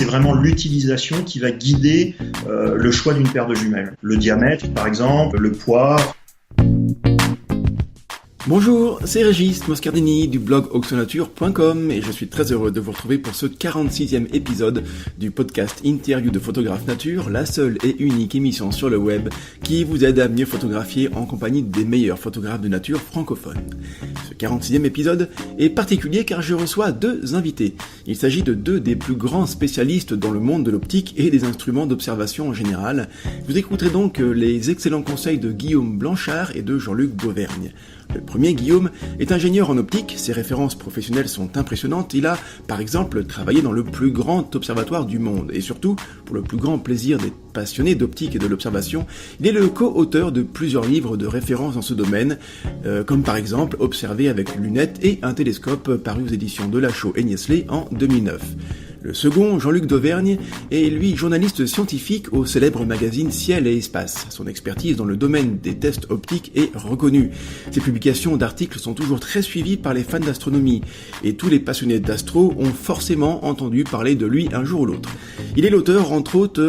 c'est vraiment l'utilisation qui va guider le choix d'une paire de jumelles. Le diamètre, par exemple, le poids. Bonjour, c'est Régis Moscardini du blog auxonature.com et je suis très heureux de vous retrouver pour ce 46e épisode du podcast Interview de photographe nature, la seule et unique émission sur le web qui vous aide à mieux photographier en compagnie des meilleurs photographes de nature francophones. Ce 46e épisode est particulier car je reçois deux invités. Il s'agit de deux des plus grands spécialistes dans le monde de l'optique et des instruments d'observation en général. Vous écouterez donc les excellents conseils de Guillaume Blanchard et de Jean-Luc Dauvergne. Le premier, Guillaume, est ingénieur en optique, ses références professionnelles sont impressionnantes, il a, par exemple, travaillé dans le plus grand observatoire du monde, et surtout, pour le plus grand plaisir des passionnés d'optique et de l'observation, il est le co-auteur de plusieurs livres de référence dans ce domaine, comme par exemple Observer avec lunettes et un télescope paru aux éditions Delachaux et Niesley en 2009. Le second, Jean-Luc Dauvergne, est lui journaliste scientifique au célèbre magazine Ciel et Espace. Son expertise dans le domaine des tests optiques est reconnue. Ses publications d'articles sont toujours très suivies par les fans d'astronomie, et tous les passionnés d'astro ont forcément entendu parler de lui un jour ou l'autre. Il est l'auteur, entre autres,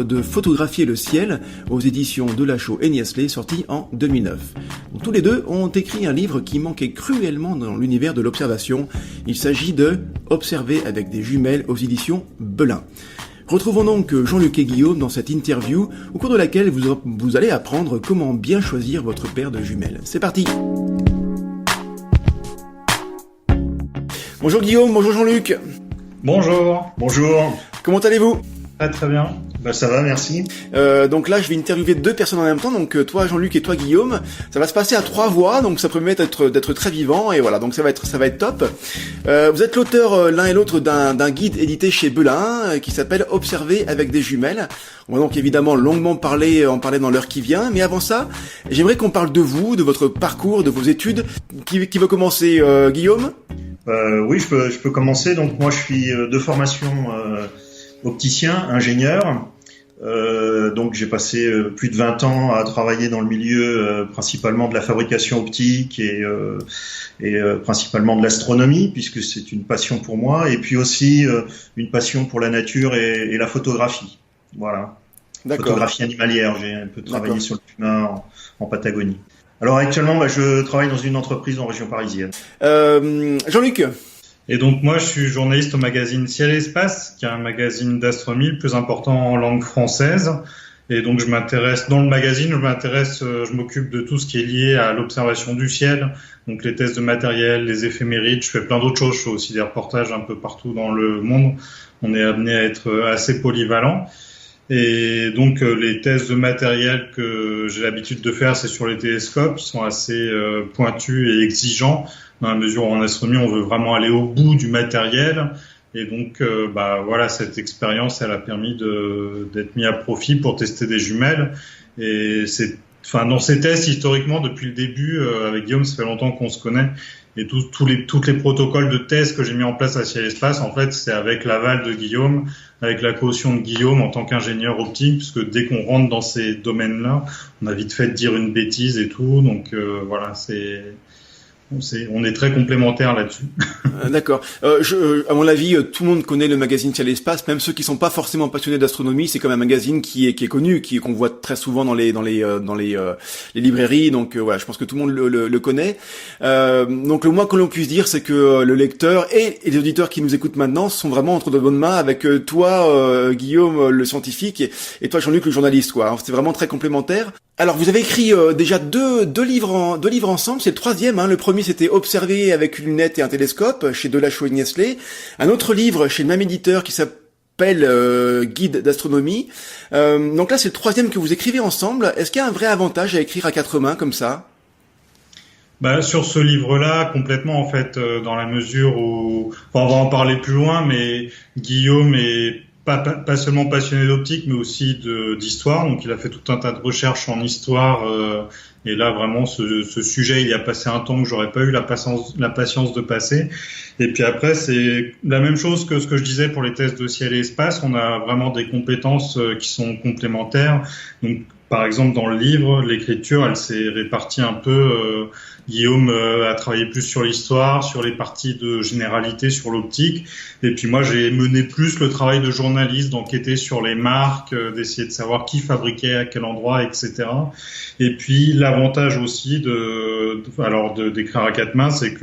de Photographier le ciel, aux éditions Delachaux et Niesley, sorti en 2009. Donc, tous les deux ont écrit un livre qui manquait cruellement dans l'univers de l'observation. Il s'agit de Observer avec des jumelles aux éditions Belin. Retrouvons donc Jean-Luc et Guillaume dans cette interview au cours de laquelle vous allez apprendre comment bien choisir votre paire de jumelles. C'est parti! Bonjour Guillaume, bonjour Jean-Luc. Bonjour. Bonjour. Comment allez-vous? Très bien. Ça va, merci. Donc là, je vais interviewer deux personnes en même temps, donc toi Jean-Luc et toi Guillaume. Ça va se passer à 3 voix, donc ça promet d'être très vivant, et voilà, donc ça va être top. Vous êtes l'auteur l'un et l'autre d'un guide édité chez Belin qui s'appelle Observer avec des jumelles. On va donc évidemment longuement en parler dans l'heure qui vient, mais avant ça, j'aimerais qu'on parle de vous, de votre parcours, de vos études. Qui veut commencer, Guillaume? Oui, je peux commencer. Donc moi, je suis de formation opticien, ingénieur. Donc j'ai passé plus de 20 ans à travailler dans le milieu principalement de la fabrication optique et principalement de l'astronomie, puisque c'est une passion pour moi, et puis aussi une passion pour la nature et la photographie. Voilà. D'accord. Photographie animalière. J'ai un peu travaillé sur le puma en Patagonie. Alors actuellement, je travaille dans une entreprise en région parisienne. Jean-Luc. Et donc moi, je suis journaliste au magazine Ciel et Espace, qui est un magazine d'astronomie le plus important en langue française. Et donc je m'occupe de tout ce qui est lié à l'observation du ciel, donc les tests de matériel, les éphémérides. Je fais plein d'autres choses. Je fais aussi des reportages un peu partout dans le monde. On est amené à être assez polyvalent. Et donc les tests de matériel que j'ai l'habitude de faire, c'est sur les télescopes. Ils sont assez pointus et exigeants, dans la mesure où en astronomie, on veut vraiment aller au bout du matériel. Et donc, voilà, cette expérience, elle a permis d'être mis à profit pour tester des jumelles. Et dans ces tests, historiquement, depuis le début, avec Guillaume, ça fait longtemps qu'on se connaît. Et tous les protocoles de tests que j'ai mis en place à Ciel et Espace, en fait, c'est avec l'aval de Guillaume, avec la caution de Guillaume en tant qu'ingénieur optique, puisque dès qu'on rentre dans ces domaines-là, on a vite fait de dire une bêtise et tout. Donc, voilà, on est très complémentaires là-dessus. D'accord. À mon avis, tout le monde connaît le magazine Ciel et Espace, même ceux qui sont pas forcément passionnés d'astronomie. C'est comme un magazine qui est connu, qu'on voit très souvent dans les librairies. Donc voilà, je pense que tout le monde le connaît. Donc le moins que l'on puisse dire, c'est que le lecteur et les auditeurs qui nous écoutent maintenant sont vraiment entre de bonnes mains avec toi, Guillaume, le scientifique, et toi, Jean-Luc, le journaliste, quoi. C'est vraiment très complémentaire. Alors, vous avez écrit déjà deux livres ensemble. C'est le troisième. Le premier, c'était Observer avec une lunette et un télescope chez Delachaux et Niesley. Un autre livre chez le même éditeur qui s'appelle Guide d'astronomie. Donc là, c'est le troisième que vous écrivez ensemble. Est-ce qu'il y a un vrai avantage à écrire à 4 mains comme ça? Sur ce livre-là, complètement, en fait, dans la mesure où, on va en parler plus loin, mais Guillaume est pas seulement passionné d'optique, mais aussi d'histoire. Donc, il a fait tout un tas de recherches en histoire. Et là, vraiment, ce sujet, il y a passé un temps que j'aurais pas eu la patience de passer. Et puis après, c'est la même chose que ce que je disais pour les tests de ciel et espace. On a vraiment des compétences qui sont complémentaires. Donc, par exemple, dans le livre, l'écriture, elle s'est répartie un peu Guillaume a travaillé plus sur l'histoire, sur les parties de généralité, sur l'optique. Et puis moi, j'ai mené plus le travail de journaliste, d'enquêter sur les marques, d'essayer de savoir qui fabriquait à quel endroit, etc. Et puis l'avantage aussi d'écrire à quatre mains, c'est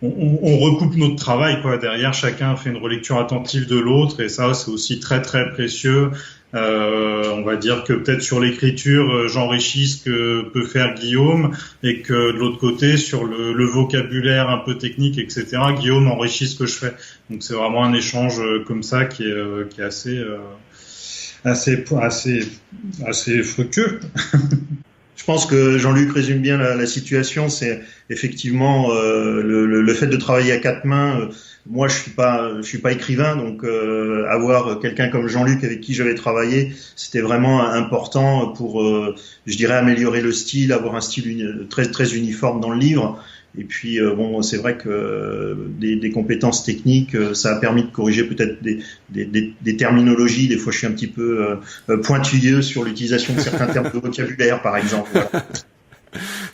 on recoupe notre travail, quoi. Derrière, chacun fait une relecture attentive de l'autre, et ça, c'est aussi très très précieux. On va dire que peut-être sur l'écriture, j'enrichis ce que peut faire Guillaume, et que de l'autre côté, sur le vocabulaire un peu technique, etc., Guillaume enrichit ce que je fais. Donc c'est vraiment un échange comme ça qui est assez fructueux. Je pense que Jean-Luc résume bien la situation. C'est effectivement le fait de travailler à quatre mains. Moi, je suis pas écrivain, donc avoir quelqu'un comme Jean-Luc avec qui j'avais travaillé, c'était vraiment important pour, je dirais, améliorer le style, avoir un style très très uniforme dans le livre. Et puis bon, c'est vrai que des compétences techniques, ça a permis de corriger peut-être des terminologies. Des fois, je suis un petit peu pointilleux sur l'utilisation de certains termes de vocabulaire, par exemple. Voilà.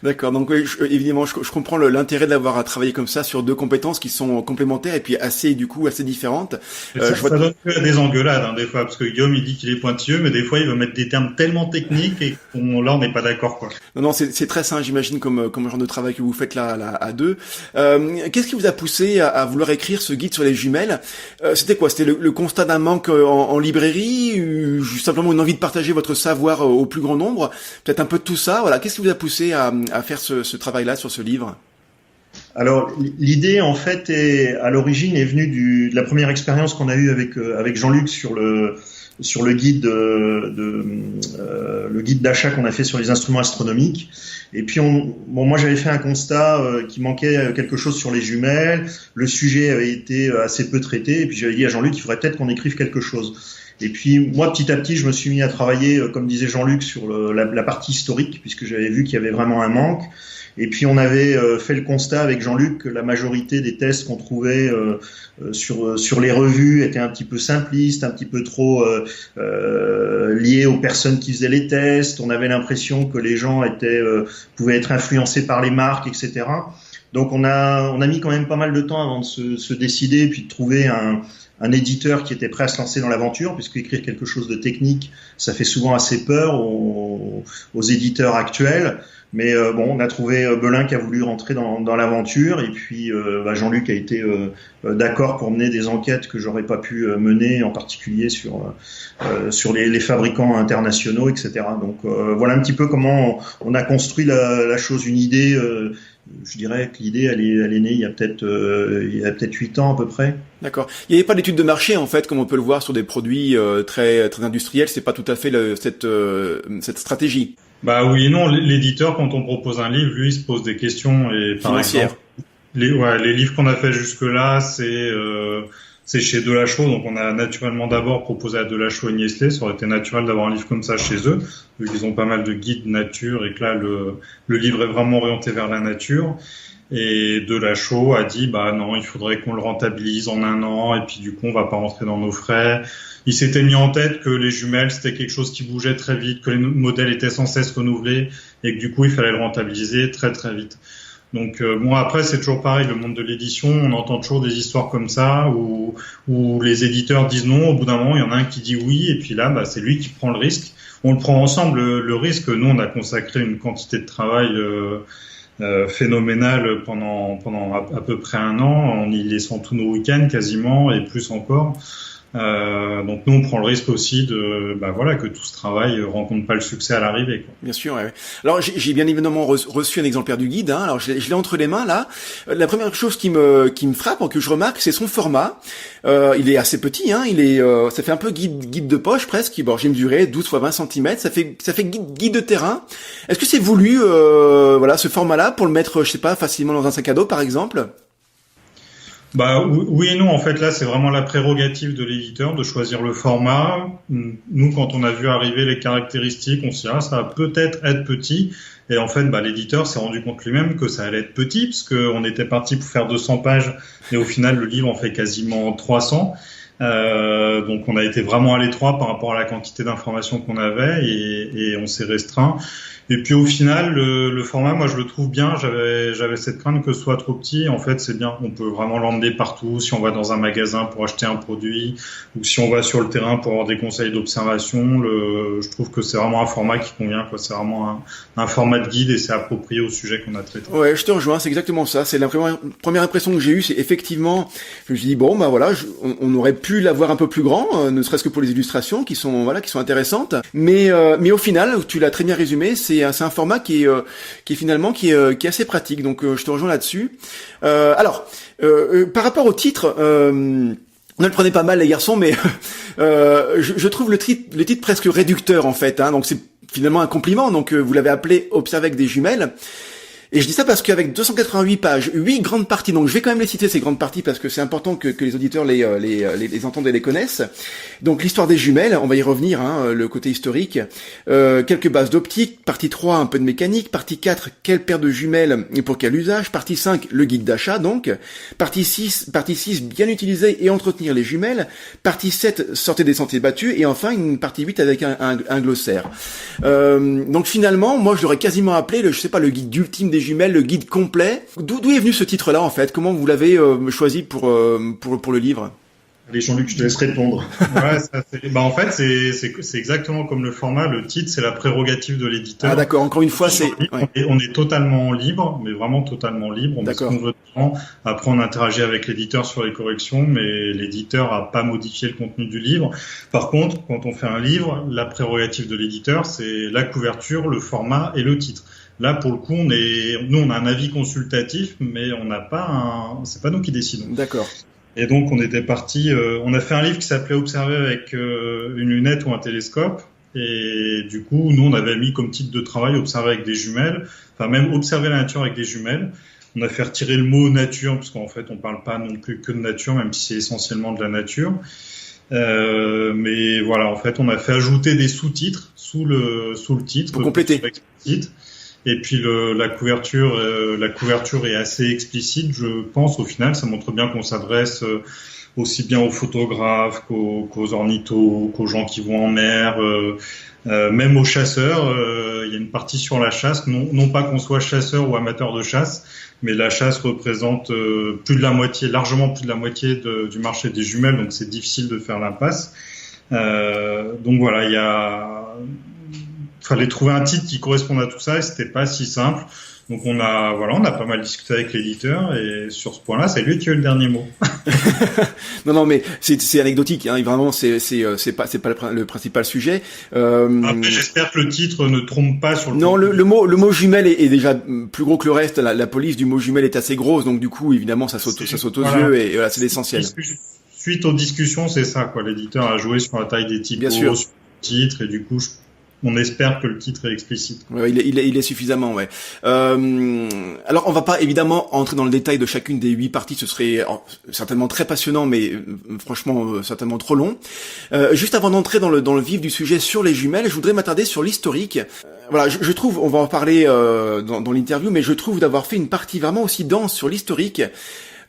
D'accord, donc oui, évidemment, je comprends l'intérêt d'avoir à travailler comme ça sur deux compétences qui sont complémentaires et puis assez différentes. Ça donne que des engueulades, des fois, parce que Guillaume, il dit qu'il est pointilleux, mais des fois, il veut mettre des termes tellement techniques et là, on n'est pas d'accord, quoi. Non, c'est très sain, j'imagine, comme genre de travail que vous faites là à deux. Qu'est-ce qui vous a poussé à vouloir écrire ce guide sur les jumelles? C'était quoi? C'était le constat d'un manque en librairie, ou simplement une envie de partager votre savoir au plus grand nombre? Peut-être un peu de tout ça. Voilà. Qu'est-ce qui vous a poussé à faire ce travail-là sur ce livre? Alors l'idée en fait à l'origine est venue de la première expérience qu'on a eue avec Jean-Luc sur le guide le guide d'achat qu'on a fait sur les instruments astronomiques. Et puis moi j'avais fait un constat qu'il manquait quelque chose sur les jumelles. Le sujet avait été assez peu traité. Et puis j'avais dit à Jean-Luc qu'il faudrait peut-être qu'on écrive quelque chose. Et puis moi, petit à petit, je me suis mis à travailler, comme disait Jean-Luc, sur la partie historique, puisque j'avais vu qu'il y avait vraiment un manque. Et puis on avait fait le constat avec Jean-Luc que la majorité des tests qu'on trouvait sur les revues étaient un petit peu simplistes, un petit peu trop liés aux personnes qui faisaient les tests. On avait l'impression que les gens pouvaient être influencés par les marques, etc. Donc on a mis quand même pas mal de temps avant de se décider, puis de trouver un éditeur qui était prêt à se lancer dans l'aventure, puisque écrire quelque chose de technique, ça fait souvent assez peur aux éditeurs actuels. Mais bon, on a trouvé Belin qui a voulu rentrer dans l'aventure, et puis Jean-Luc a été d'accord pour mener des enquêtes que j'aurais pas pu mener, en particulier sur les fabricants internationaux, etc. Donc voilà un petit peu comment on a construit la chose, une idée. Je dirais que l'idée, elle est née il y a peut-être 8 ans à peu près. D'accord. Il n'y avait pas d'étude de marché en fait, comme on peut le voir sur des produits très très industriels. C'est pas tout à fait cette stratégie. Bah oui et non. L'éditeur, quand on propose un livre, lui, il se pose des questions et par financières. Exemple, les livres qu'on a fait jusque-là, c'est chez Delachaux, donc on a naturellement d'abord proposé à Delachaux et Niestlé. Ça aurait été naturel d'avoir un livre comme ça chez eux, vu qu'ils ont pas mal de guides nature et que là le livre est vraiment orienté vers la nature. Et Delachaux a dit non, il faudrait qu'on le rentabilise en 1 an, et puis du coup on va pas rentrer dans nos frais. Il s'était mis en tête que les jumelles c'était quelque chose qui bougeait très vite, que les modèles étaient sans cesse renouvelés et que du coup il fallait le rentabiliser très très vite. Donc après c'est toujours pareil, le monde de l'édition, on entend toujours des histoires comme ça où les éditeurs disent non, au bout d'un moment il y en a un qui dit oui, et puis là c'est lui qui prend le risque. On le prend ensemble le risque. Nous on a consacré une quantité de travail phénoménale pendant à peu près 1 an, en y laissant tous nos week-ends quasiment et plus encore. Donc nous on prend le risque aussi que tout ce travail rencontre pas le succès à l'arrivée, quoi. Bien sûr, ouais. Alors j'ai bien évidemment reçu un exemplaire du guide, Alors je l'ai entre les mains là. La première chose qui me frappe, que je remarque, c'est son format. Il est assez petit, ça fait un peu guide de poche presque. Bon, j'ai mesuré 12 x 20 cm, ça fait guide de terrain. Est-ce que c'est voulu ce format-là pour le mettre, je sais pas, facilement dans un sac à dos par exemple? Oui et non, en fait là c'est vraiment la prérogative de l'éditeur de choisir le format. Nous quand on a vu arriver les caractéristiques, on s'est dit ça va peut-être être petit, et en fait l'éditeur s'est rendu compte lui-même que ça allait être petit, parce qu'on était parti pour faire 200 pages et au final le livre en fait quasiment 300. Donc on a été vraiment à l'étroit par rapport à la quantité d'informations qu'on avait et on s'est restreint. Et puis au final, le format, moi je le trouve bien. J'avais cette crainte que ce soit trop petit. En fait, c'est bien. On peut vraiment l'emmener partout. Si on va dans un magasin pour acheter un produit, ou si on va sur le terrain pour avoir des conseils d'observation, je trouve que c'est vraiment un format qui convient, quoi. C'est vraiment un format de guide et c'est approprié au sujet qu'on a traité. Ouais, je te rejoins. C'est exactement ça. C'est la première impression que j'ai eue. C'est effectivement, je me suis dit bon, bah voilà, on aurait pu l'avoir un peu plus grand, ne serait-ce que pour les illustrations qui sont intéressantes. Mais au final, tu l'as très bien résumé. C'est un format qui est assez pratique, donc je te rejoins là-dessus. Alors, par rapport au titre, ne le prenez pas mal les garçons, mais je trouve le titre presque réducteur en fait. Donc c'est finalement un compliment. Donc vous l'avez appelé Observer avec des jumelles. Et je dis ça parce qu'avec 288 pages, 8 grandes parties, donc je vais quand même les citer ces grandes parties parce que c'est important que les auditeurs les entendent et les connaissent. Donc l'histoire des jumelles, on va y revenir, le côté historique. Quelques bases d'optique, partie 3, un peu de mécanique, partie 4, quelle paire de jumelles et pour quel usage, partie 5, le guide d'achat donc, partie 6, bien utiliser et entretenir les jumelles, partie 7, sortez des sentiers battus, et enfin une partie 8 avec un glossaire. Donc finalement, moi je l'aurais quasiment appelé le guide ultime des jumelles, le guide complet. D'où est venu ce titre-là en fait? Comment vous l'avez choisi pour le livre? Allez Jean-Luc, je te laisse répondre. Ouais, en fait c'est exactement comme le format. Le titre c'est la prérogative de l'éditeur. Ah d'accord. Encore une fois on est totalement libre, mais vraiment totalement libre. On met ce qu'on veut dedans. Après on interagit avec l'éditeur sur les corrections, mais l'éditeur a pas modifié le contenu du livre. Par contre, quand on fait un livre, la prérogative de l'éditeur c'est la couverture, le format et le titre. Là, pour le coup, on a un avis consultatif, mais c'est pas nous qui décidons. D'accord. Et donc, on était parti, on a fait un livre qui s'appelait Observer avec une lunette ou un télescope. Et du coup, nous, on avait mis comme titre de travail Observer avec des jumelles, enfin même Observer la nature avec des jumelles. On a fait retirer le mot nature, parce qu'en fait, on parle pas non plus que de nature, même si c'est essentiellement de la nature. Mais voilà, en fait, on a fait ajouter des sous-titres sous le titre. Pour compléter. Et puis la couverture est assez explicite, je pense. Au final, ça montre bien qu'on s'adresse aussi bien aux photographes qu'aux ornithos, qu'aux gens qui vont en mer, même aux chasseurs. Il y a une partie sur la chasse, non pas qu'on soit chasseur ou amateur de chasse, mais la chasse représente largement plus de la moitié du marché des jumelles, donc c'est difficile de faire l'impasse. Donc voilà, fallait trouver un titre qui corresponde à tout ça et c'était pas si simple. Donc on a pas mal discuté avec l'éditeur et sur ce point-là, c'est lui qui a eu le dernier mot. Non, mais c'est anecdotique, vraiment c'est pas le principal sujet. Après, j'espère que le titre ne trompe pas sur le. Non, le mot jumelle est déjà plus gros que le reste. La police du mot jumelle est assez grosse, donc du coup évidemment ça saute aux yeux et voilà, c'est l'essentiel. Suite aux discussions, c'est ça quoi. L'éditeur a joué sur la taille des typos, sur le titre et du coup on espère que le titre est explicite. Ouais, il est suffisamment, ouais. Alors, on va pas évidemment entrer dans le détail de chacune des 8 parties. Ce serait certainement très passionnant, mais franchement certainement trop long. Juste avant d'entrer dans le vif du sujet sur les jumelles, je voudrais m'attarder sur l'historique. Voilà, je trouve, on va en parler dans l'interview, mais je trouve d'avoir fait une partie vraiment aussi dense sur l'historique.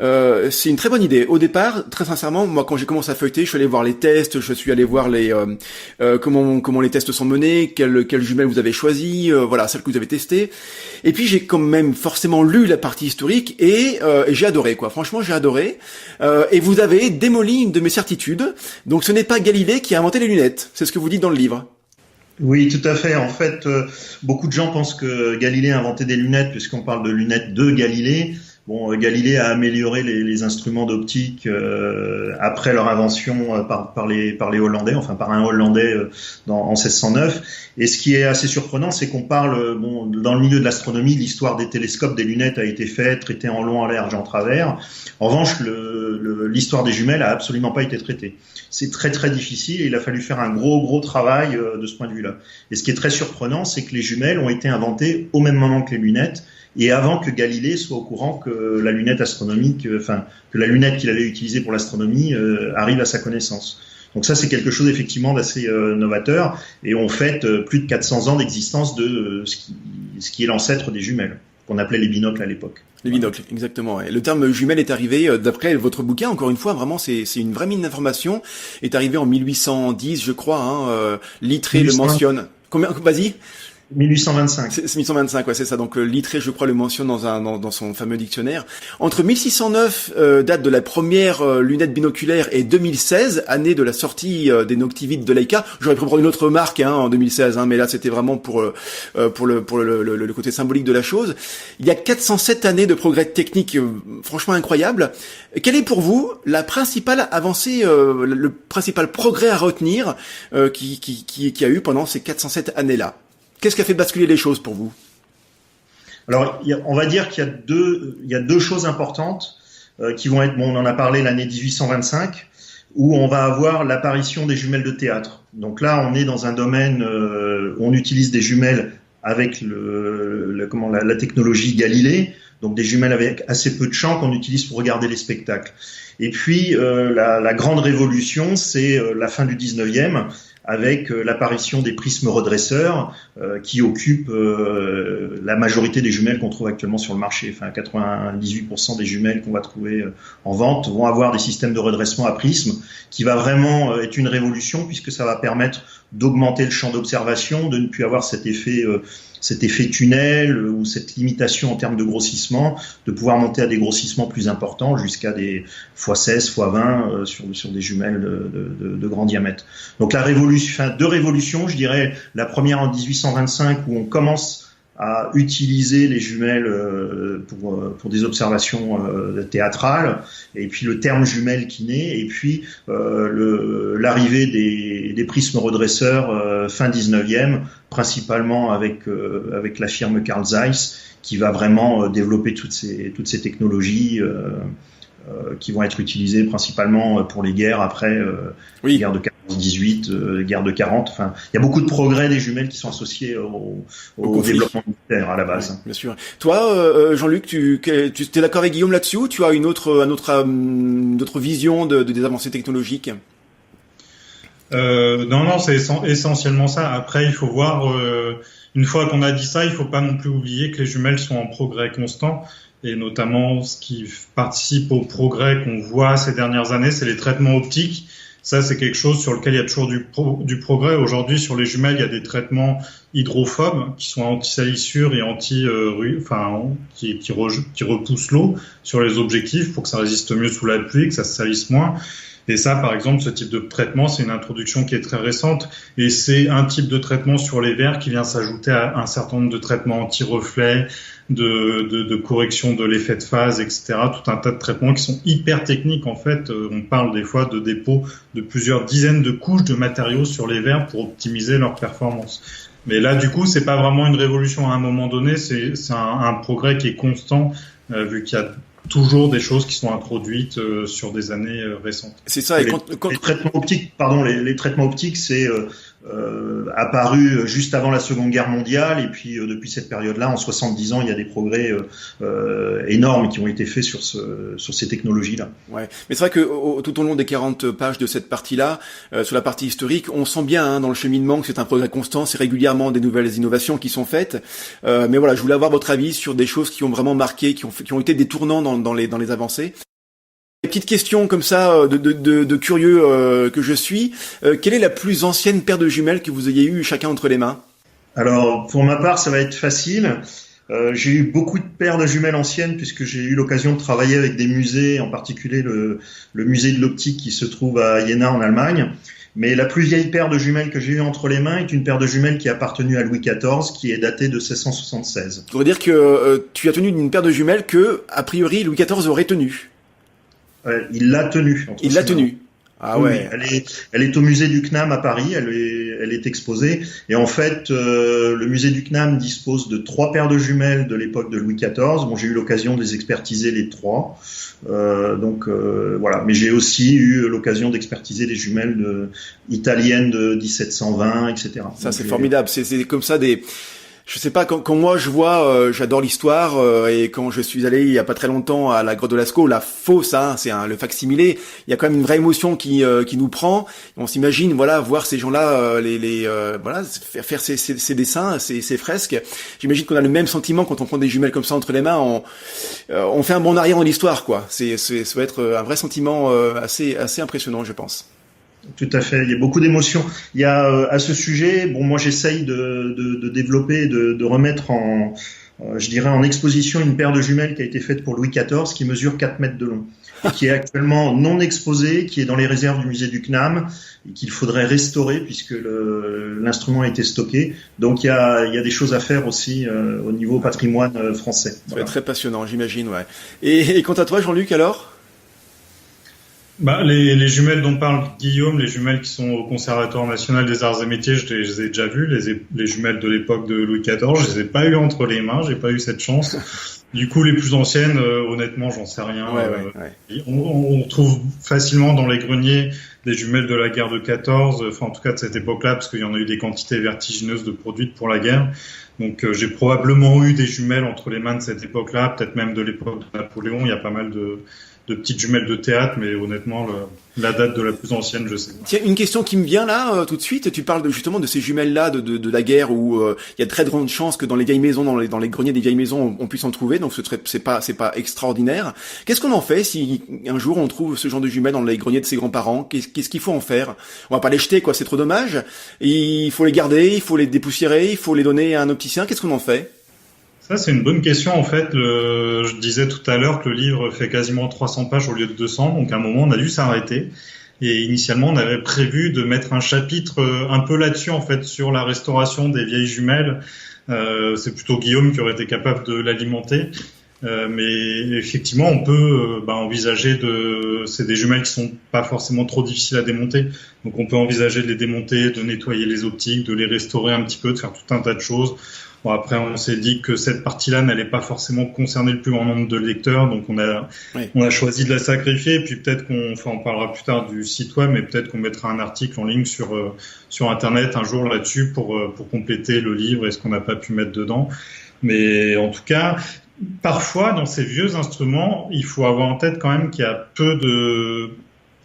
C'est une très bonne idée. Au départ, très sincèrement, moi quand j'ai commencé à feuilleter, je suis allé voir les tests, je suis allé voir comment les tests sont menés, quelle jumelle vous avez choisi, voilà, celle que vous avez testée. Et puis j'ai quand même forcément lu la partie historique et j'ai adoré quoi. Franchement, j'ai adoré. Et vous avez démoli une de mes certitudes. Donc ce n'est pas Galilée qui a inventé les lunettes. C'est ce que vous dites dans le livre. Oui, tout à fait. En fait, beaucoup de gens pensent que Galilée a inventé des lunettes puisqu'on parle de lunettes de Galilée. Bon, Galilée a amélioré les instruments d'optique après leur invention par les Hollandais, enfin par un Hollandais en 1609. Et ce qui est assez surprenant, c'est qu'on parle, dans le milieu de l'astronomie, l'histoire des télescopes, des lunettes a été faite, traitée en long, en large, en travers. En revanche, l'histoire des jumelles a absolument pas été traitée. C'est très très difficile et il a fallu faire un gros travail de ce point de vue-là. Et ce qui est très surprenant, c'est que les jumelles ont été inventées au même moment que les lunettes. Et avant que Galilée soit au courant que la lunette astronomique, que la lunette qu'il avait utilisée pour l'astronomie arrive à sa connaissance. Donc ça, c'est quelque chose effectivement d'assez novateur. Et on fête plus de 400 ans d'existence de ce qui est l'ancêtre des jumelles. qu'on appelait les binocles à l'époque. Les binocles, exactement. Ouais. Le terme jumelle est arrivé, d'après votre bouquin, encore une fois, vraiment, c'est une vraie mine d'informations, est arrivé en 1810, je crois, Littré le mentionne. Combien, vas-y? 1825. C'est 1825, ouais, c'est ça. Donc Littré, je crois, le mentionne dans son fameux dictionnaire. Entre 1609, date de la première lunette binoculaire, et 2016, année de la sortie des Noctivites de Leica. J'aurais pu prendre une autre marque en 2016, mais là c'était vraiment pour le côté symbolique de la chose. Il y a 407 années de progrès techniques franchement incroyables. Quelle est pour vous la principale avancée, le principal progrès à retenir qui a eu pendant ces 407 années-là? Qu'est-ce qui a fait basculer les choses pour vous? Alors, on va dire qu'il y a deux choses importantes qui vont être, on en a parlé l'année 1825, où on va avoir l'apparition des jumelles de théâtre. Donc là, on est dans un domaine où on utilise des jumelles avec la technologie Galilée, donc des jumelles avec assez peu de champ qu'on utilise pour regarder les spectacles. Et puis, la grande révolution, c'est la fin du 19e, avec l'apparition des prismes redresseurs qui occupent la majorité des jumelles qu'on trouve actuellement sur le marché. Enfin, 98% des jumelles qu'on va trouver en vente vont avoir des systèmes de redressement à prisme, qui va vraiment être une révolution, puisque ça va permettre d'augmenter le champ d'observation, de ne plus avoir cet effet tunnel ou cette limitation en termes de grossissement, de pouvoir monter à des grossissements plus importants, jusqu'à des x16, x20 sur des jumelles de grand diamètre. Donc deux révolutions, je dirais, la première en 1825, où on commence à utiliser les jumelles pour des observations théâtrales, et puis le terme jumelle qui naît, et puis l'arrivée des prismes redresseurs fin 19e, principalement avec la firme Carl Zeiss, qui va vraiment développer toutes ces technologies qui vont être utilisées principalement pour les guerres après, les guerres de 14-18, les guerres de 40. Enfin, il y a beaucoup de progrès des jumelles qui sont associés au développement militaire à la base. Oui, bien sûr. Toi, Jean-Luc, tu es d'accord avec Guillaume là-dessus, ou tu as une autre vision des avancées technologiques? Non, c'est essentiellement ça. Après, il faut voir, une fois qu'on a dit ça, il faut pas non plus oublier que les jumelles sont en progrès constant. Et notamment, ce qui participe au progrès qu'on voit ces dernières années, c'est les traitements optiques. Ça, c'est quelque chose sur lequel il y a toujours du progrès. Aujourd'hui, sur les jumelles, il y a des traitements hydrophobes qui sont anti-salissure et qui repoussent l'eau sur les objectifs pour que ça résiste mieux sous la pluie, que ça se salisse moins. Et ça, par exemple, ce type de traitement, c'est une introduction qui est très récente, et c'est un type de traitement sur les verres qui vient s'ajouter à un certain nombre de traitements anti-reflets, de correction de l'effet de phase, etc. Tout un tas de traitements qui sont hyper techniques, en fait. On parle des fois de dépôts de plusieurs dizaines de couches de matériaux sur les verres pour optimiser leur performance. Mais là, du coup, c'est pas vraiment une révolution à un moment donné, c'est un progrès qui est constant, vu qu'il y a toujours des choses qui sont introduites sur des années récentes. C'est ça. Et les traitements optiques, les traitements optiques, c'est apparu juste avant la Seconde Guerre mondiale, et puis depuis cette période-là, en 70 ans, il y a des progrès énormes qui ont été faits sur ces technologies-là. Ouais, mais c'est vrai que tout au long des 40 pages de cette partie-là, sur la partie historique, on sent bien dans le cheminement que c'est un progrès constant, c'est régulièrement des nouvelles innovations qui sont faites. Mais voilà, je voulais avoir votre avis sur des choses qui ont vraiment marqué, qui ont été des tournants dans les avancées. Petite question comme ça de curieux que je suis. Quelle est la plus ancienne paire de jumelles que vous ayez eu chacun entre les mains? Alors, pour ma part, ça va être facile. J'ai eu beaucoup de paires de jumelles anciennes, puisque j'ai eu l'occasion de travailler avec des musées, en particulier le musée de l'optique qui se trouve à Jena en Allemagne. Mais la plus vieille paire de jumelles que j'ai eue entre les mains est une paire de jumelles qui a appartenu à Louis XIV, qui est datée de 1676. Ça veut dire que tu as tenu une paire de jumelles que, a priori, Louis XIV aurait tenue. Il l'a tenue. Il l'a tenue. Ah ouais. Oui, elle est au musée du CNAM à Paris. Elle est exposée. Et en fait, le musée du CNAM dispose de 3 paires de jumelles de l'époque de Louis XIV. Bon, j'ai eu l'occasion de les expertiser les 3. Voilà. Mais j'ai aussi eu l'occasion d'expertiser des jumelles italiennes de 1720, etc. Ça, c'est formidable. C'est comme ça Je sais pas, quand moi je vois, j'adore l'histoire, et quand je suis allé il y a pas très longtemps à la grotte de Lascaux, la fosse, hein, le facsimilé, il y a quand même une vraie émotion qui nous prend. On s'imagine, voilà, voir ces gens-là, voilà, faire ces dessins, ces fresques. J'imagine qu'on a le même sentiment quand on prend des jumelles comme ça entre les mains. On fait un bond en arrière dans l'histoire, quoi. Ça va être un vrai sentiment assez impressionnant, je pense. Tout à fait, il y a beaucoup d'émotions. Il y a à ce sujet, bon, moi j'essaye de développer, de remettre je dirais en exposition une paire de jumelles qui a été faite pour Louis XIV, qui mesure 4 mètres de long, et qui est actuellement non exposée, qui est dans les réserves du musée du CNAM, et qu'il faudrait restaurer puisque l'instrument a été stocké. Donc il y a des choses à faire aussi au niveau patrimoine français. Ça va être très passionnant, j'imagine, ouais. Et quant à toi, Jean-Luc, alors ? Les jumelles dont parle Guillaume, les jumelles qui sont au Conservatoire national des arts et métiers, je les ai déjà vues. Les jumelles de l'époque de Louis XIV, je les ai pas eues entre les mains, j'ai pas eu cette chance. Du coup, les plus anciennes, honnêtement, j'en sais rien. Ouais. On trouve facilement dans les greniers des jumelles de la guerre de 14, enfin en tout cas de cette époque-là, parce qu'il y en a eu des quantités vertigineuses de produites pour la guerre. Donc j'ai probablement eu des jumelles entre les mains de cette époque-là, peut-être même de l'époque de Napoléon. Il y a pas mal de petites jumelles de théâtre, mais honnêtement, la date de la plus ancienne, je sais pas. Tiens, une question qui me vient là, tout de suite. Tu parles justement de ces jumelles-là de la guerre où il y a de très grandes chances que dans les vieilles maisons, dans les greniers des vieilles maisons, on puisse en trouver. Donc c'est pas extraordinaire. Qu'est-ce qu'on en fait si un jour on trouve ce genre de jumelles dans les greniers de ses grands-parents? Qu'est-ce qu'il faut en faire? On va pas les jeter, quoi. C'est trop dommage. Il faut les garder, il faut les dépoussiérer, il faut les donner à un opticien. Qu'est-ce qu'on en fait? Ça, c'est une bonne question. En fait, je disais tout à l'heure que le livre fait quasiment 300 pages au lieu de 200. Donc, à un moment, on a dû s'arrêter. Et initialement, on avait prévu de mettre un chapitre un peu là-dessus, en fait, sur la restauration des vieilles jumelles. C'est plutôt Guillaume qui aurait été capable de l'alimenter. Mais effectivement, on peut envisager c'est des jumelles qui sont pas forcément trop difficiles à démonter. Donc, on peut envisager de les démonter, de nettoyer les optiques, de les restaurer un petit peu, de faire tout un tas de choses. Bon, après, on s'est dit que cette partie-là n'allait pas forcément concerner le plus grand nombre de lecteurs, donc on a choisi de la sacrifier. Et puis peut-être on parlera plus tard du site web, mais peut-être qu'on mettra un article en ligne sur Internet un jour là-dessus pour compléter le livre et ce qu'on n'a pas pu mettre dedans. Mais en tout cas, parfois dans ces vieux instruments, il faut avoir en tête quand même qu'il y a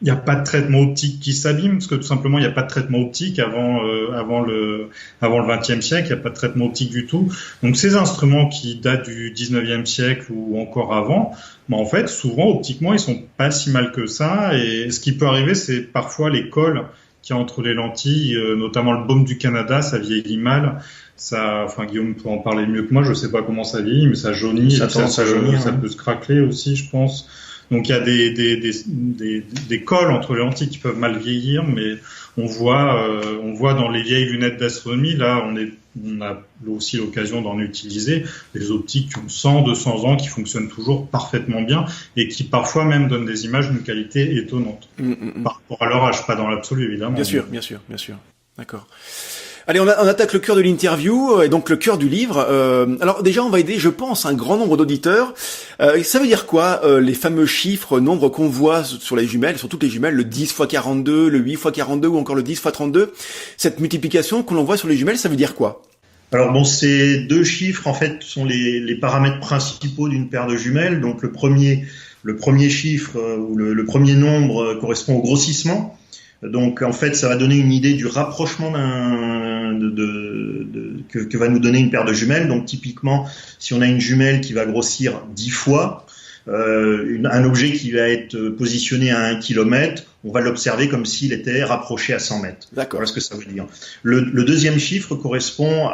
il n'y a pas de traitement optique qui s'abîme, parce que tout simplement, il n'y a pas de traitement optique avant le XXe siècle, il n'y a pas de traitement optique du tout. Donc, ces instruments qui datent du XIXe siècle ou encore avant, en fait, souvent, optiquement, ils sont pas si mal que ça. Et ce qui peut arriver, c'est parfois les cols qu'il y a entre les lentilles, notamment le baume du Canada, ça vieillit mal. Guillaume pourra en parler mieux que moi, je sais pas comment ça vieillit, mais ça jaunit, ça peut se craqueler aussi, je pense. Donc il y a des cols entre les lentilles qui peuvent mal vieillir, mais on voit dans les vieilles lunettes d'astronomie, là on a aussi l'occasion d'en utiliser, des optiques qui ont 100, 200 ans, qui fonctionnent toujours parfaitement bien et qui parfois même donnent des images d'une qualité étonnante. Par rapport à leur âge, pas dans l'absolu évidemment. Bien sûr. D'accord. Allez, on attaque le cœur de l'interview, et donc le cœur du livre. Alors déjà, on va aider, je pense, un grand nombre d'auditeurs. Ça veut dire quoi, les fameux nombres qu'on voit sur les jumelles, sur toutes les jumelles, le 10 x 42, le 8 x 42 ou encore le 10 x 32? Cette multiplication que l'on voit sur les jumelles, ça veut dire quoi? Alors bon, ces deux chiffres, en fait, sont les paramètres principaux d'une paire de jumelles. Donc le premier chiffre, ou le premier nombre correspond au grossissement. Donc en fait, ça va donner une idée du rapprochement que va nous donner une paire de jumelles. Donc typiquement, si on a une jumelle qui va grossir 10 fois, un objet qui va être positionné à 1 km, on va l'observer comme s'il était rapproché à 100 mètres. D'accord. Voilà ce que ça veut dire. Le deuxième chiffre correspond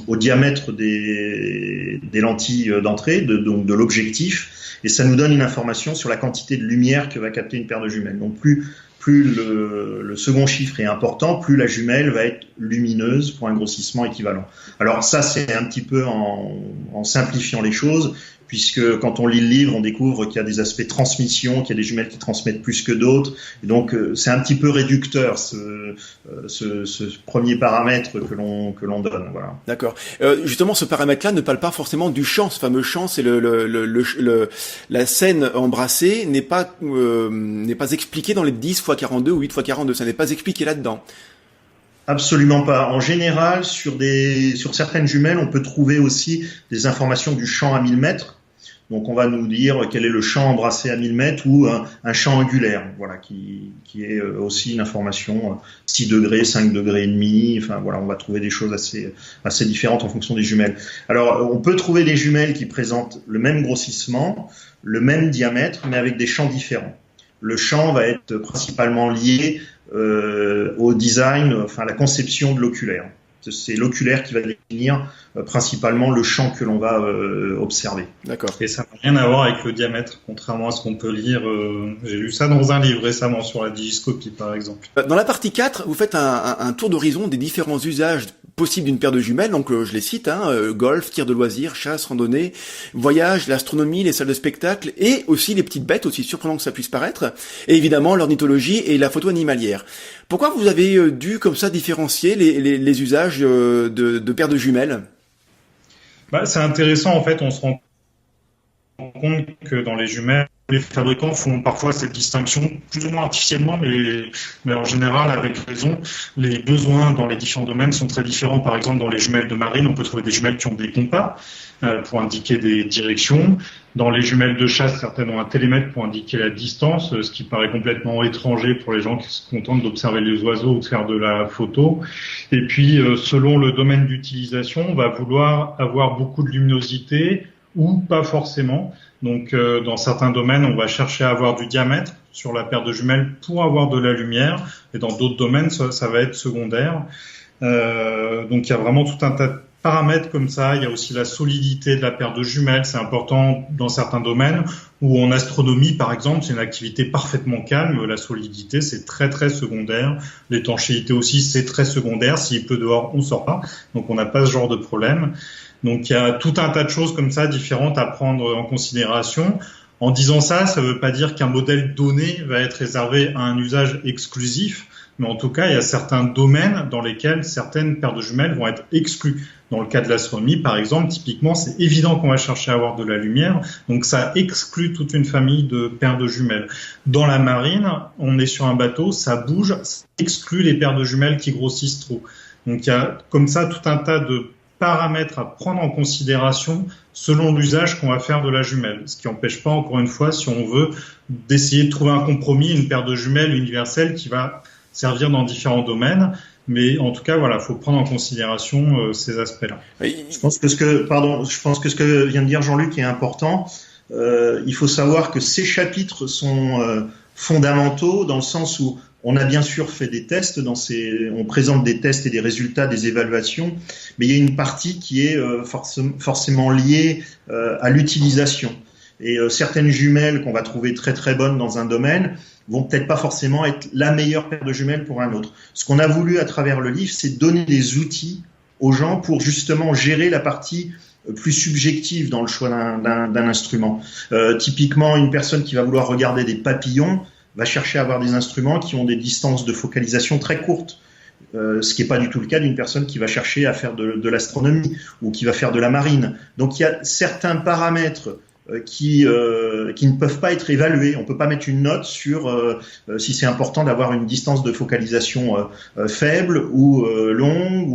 au diamètre des lentilles d'entrée, donc de l'objectif, et ça nous donne une information sur la quantité de lumière que va capter une paire de jumelles. Donc plus le second chiffre est important, plus la jumelle va être lumineuse pour un grossissement équivalent. Alors ça, c'est un petit peu en simplifiant les choses, puisque quand on lit le livre, on découvre qu'il y a des aspects transmission, qu'il y a des jumelles qui transmettent plus que d'autres. Et donc, c'est un petit peu réducteur, ce premier paramètre que l'on donne. Voilà. D'accord. Justement, ce paramètre-là ne parle pas forcément du champ. Ce fameux champ, c'est la scène embrassée n'est pas expliquée dans les 10 x 42 ou 8 x 42. Ça n'est pas expliqué là-dedans. Absolument pas. En général, sur certaines jumelles, on peut trouver aussi des informations du champ à 1000 mètres. Donc on va nous dire quel est le champ embrassé à 1000 mètres ou un champ angulaire, voilà, qui est aussi une information 6 degrés, 5 degrés et demi. Enfin voilà, on va trouver des choses assez différentes en fonction des jumelles. Alors on peut trouver des jumelles qui présentent le même grossissement, le même diamètre, mais avec des champs différents. Le champ va être principalement lié au design, enfin à la conception de l'oculaire. C'est l'oculaire qui va définir principalement le champ que l'on va observer. D'accord. Et ça n'a rien à voir avec le diamètre, contrairement à ce qu'on peut lire. J'ai lu ça dans un livre récemment sur la digiscopie, par exemple. Dans la partie 4, vous faites un tour d'horizon des différents usages possibles d'une paire de jumelles. Donc je les cite, golf, tir de loisirs, chasse, randonnée, voyage, l'astronomie, les salles de spectacle et aussi les petites bêtes, aussi surprenant que ça puisse paraître. Et évidemment l'ornithologie et la photo animalière. Pourquoi vous avez dû comme ça différencier les usages de paires de jumelles ? C'est intéressant, en fait, on se rend compte que dans les jumelles, les fabricants font parfois cette distinction, plus ou moins artificiellement, mais en général avec raison. Les besoins dans les différents domaines sont très différents. Par exemple, dans les jumelles de marine, on peut trouver des jumelles qui ont des compas pour indiquer des directions. Dans les jumelles de chasse, certaines ont un télémètre pour indiquer la distance, ce qui paraît complètement étranger pour les gens qui se contentent d'observer les oiseaux ou de faire de la photo. Et puis, selon le domaine d'utilisation, on va vouloir avoir beaucoup de luminosité ou pas forcément. Donc, dans certains domaines, on va chercher à avoir du diamètre sur la paire de jumelles pour avoir de la lumière. Et dans d'autres domaines, ça va être secondaire. Donc, il y a vraiment tout un tas de paramètres comme ça. Il y a aussi la solidité de la paire de jumelles. C'est important dans certains domaines. Ou en astronomie, par exemple, c'est une activité parfaitement calme. La solidité, c'est très, très secondaire. L'étanchéité aussi, c'est très secondaire. S'il pleut dehors, on sort pas. Donc, on n'a pas ce genre de problème. Donc il y a tout un tas de choses comme ça différentes à prendre en considération. En disant ça, ça ne veut pas dire qu'un modèle donné va être réservé à un usage exclusif, mais en tout cas, il y a certains domaines dans lesquels certaines paires de jumelles vont être exclues. Dans le cas de l'astronomie, par exemple, typiquement, c'est évident qu'on va chercher à avoir de la lumière, donc ça exclut toute une famille de paires de jumelles. Dans la marine, on est sur un bateau, ça bouge, ça exclut les paires de jumelles qui grossissent trop. Donc il y a comme ça tout un tas de paramètres à prendre en considération selon l'usage qu'on va faire de la jumelle. Ce qui n'empêche pas, encore une fois, si on veut, d'essayer de trouver un compromis, une paire de jumelles universelle qui va servir dans différents domaines. Mais en tout cas, voilà, faut prendre en considération ces aspects-là. Je pense que ce que vient de dire Jean-Luc est important. Il faut savoir que ces chapitres sont fondamentaux dans le sens où on a bien sûr fait des tests, on présente des tests et des résultats, des évaluations, mais il y a une partie qui est forcément liée à l'utilisation. Et certaines jumelles qu'on va trouver très très bonnes dans un domaine vont peut-être pas forcément être la meilleure paire de jumelles pour un autre. Ce qu'on a voulu à travers le livre, c'est donner des outils aux gens pour justement gérer la partie plus subjective dans le choix d'un instrument. Typiquement, une personne qui va vouloir regarder des papillons va chercher à avoir des instruments qui ont des distances de focalisation très courtes, ce qui n'est pas du tout le cas d'une personne qui va chercher à faire de l'astronomie ou qui va faire de la marine. Donc il y a certains paramètres qui ne peuvent pas être évalués. On ne peut pas mettre une note sur si c'est important d'avoir une distance de focalisation faible ou longue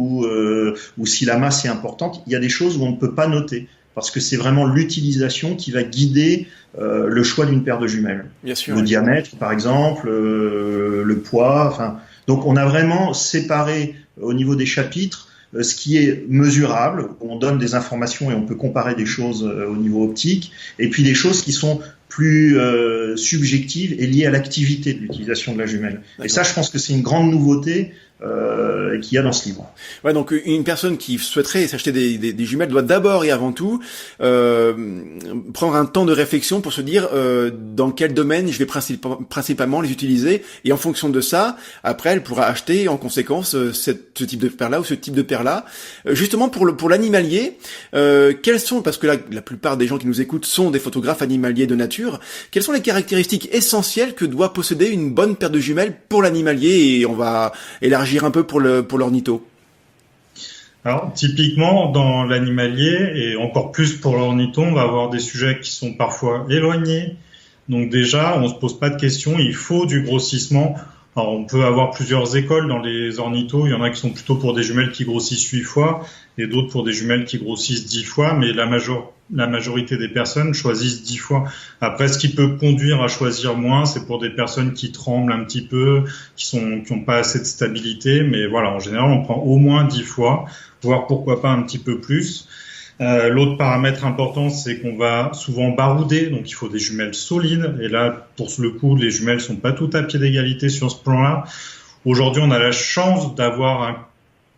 ou si la masse est importante. Il y a des choses où on ne peut pas noter, parce que c'est vraiment l'utilisation qui va guider le choix d'une paire de jumelles. Bien sûr, le diamètre, par exemple, le poids. Enfin, donc on a vraiment séparé au niveau des chapitres ce qui est mesurable. On donne des informations et on peut comparer des choses au niveau optique, et puis des choses qui sont plus subjectives et liées à l'activité de l'utilisation de la jumelle. D'accord. Et ça, je pense que c'est une grande nouveauté qu'il y a dans ce livre. Ouais, donc une personne qui souhaiterait s'acheter des jumelles doit d'abord et avant tout prendre un temps de réflexion pour se dire dans quel domaine je vais principalement les utiliser, et en fonction de ça, après elle pourra acheter en conséquence ce type de paire-là ou ce type de paire-là. Justement pour l'animalier, quels sont, parce que la plupart des gens qui nous écoutent sont des photographes animaliers de nature, quelles sont les caractéristiques essentielles que doit posséder une bonne paire de jumelles pour l'animalier, et on va élargir un peu pour l'ornitho? Alors, typiquement, dans l'animalier, et encore plus pour l'ornitho, on va avoir des sujets qui sont parfois éloignés. Donc déjà, on se pose pas de questions, il faut du grossissement Alors, on peut avoir plusieurs écoles dans les ornithos. Il y en a qui sont plutôt pour des jumelles qui grossissent 8 fois et d'autres pour des jumelles qui grossissent 10 fois, mais la majorité des personnes choisissent 10 fois. Après, ce qui peut conduire à choisir moins, c'est pour des personnes qui tremblent un petit peu, qui ont pas assez de stabilité, mais voilà, en général, on prend au moins 10 fois, voire pourquoi pas un petit peu plus. L'autre paramètre important, c'est qu'on va souvent barouder, donc il faut des jumelles solides. Et là, pour le coup, les jumelles sont pas toutes à pied d'égalité sur ce plan-là. Aujourd'hui, on a la chance d'avoir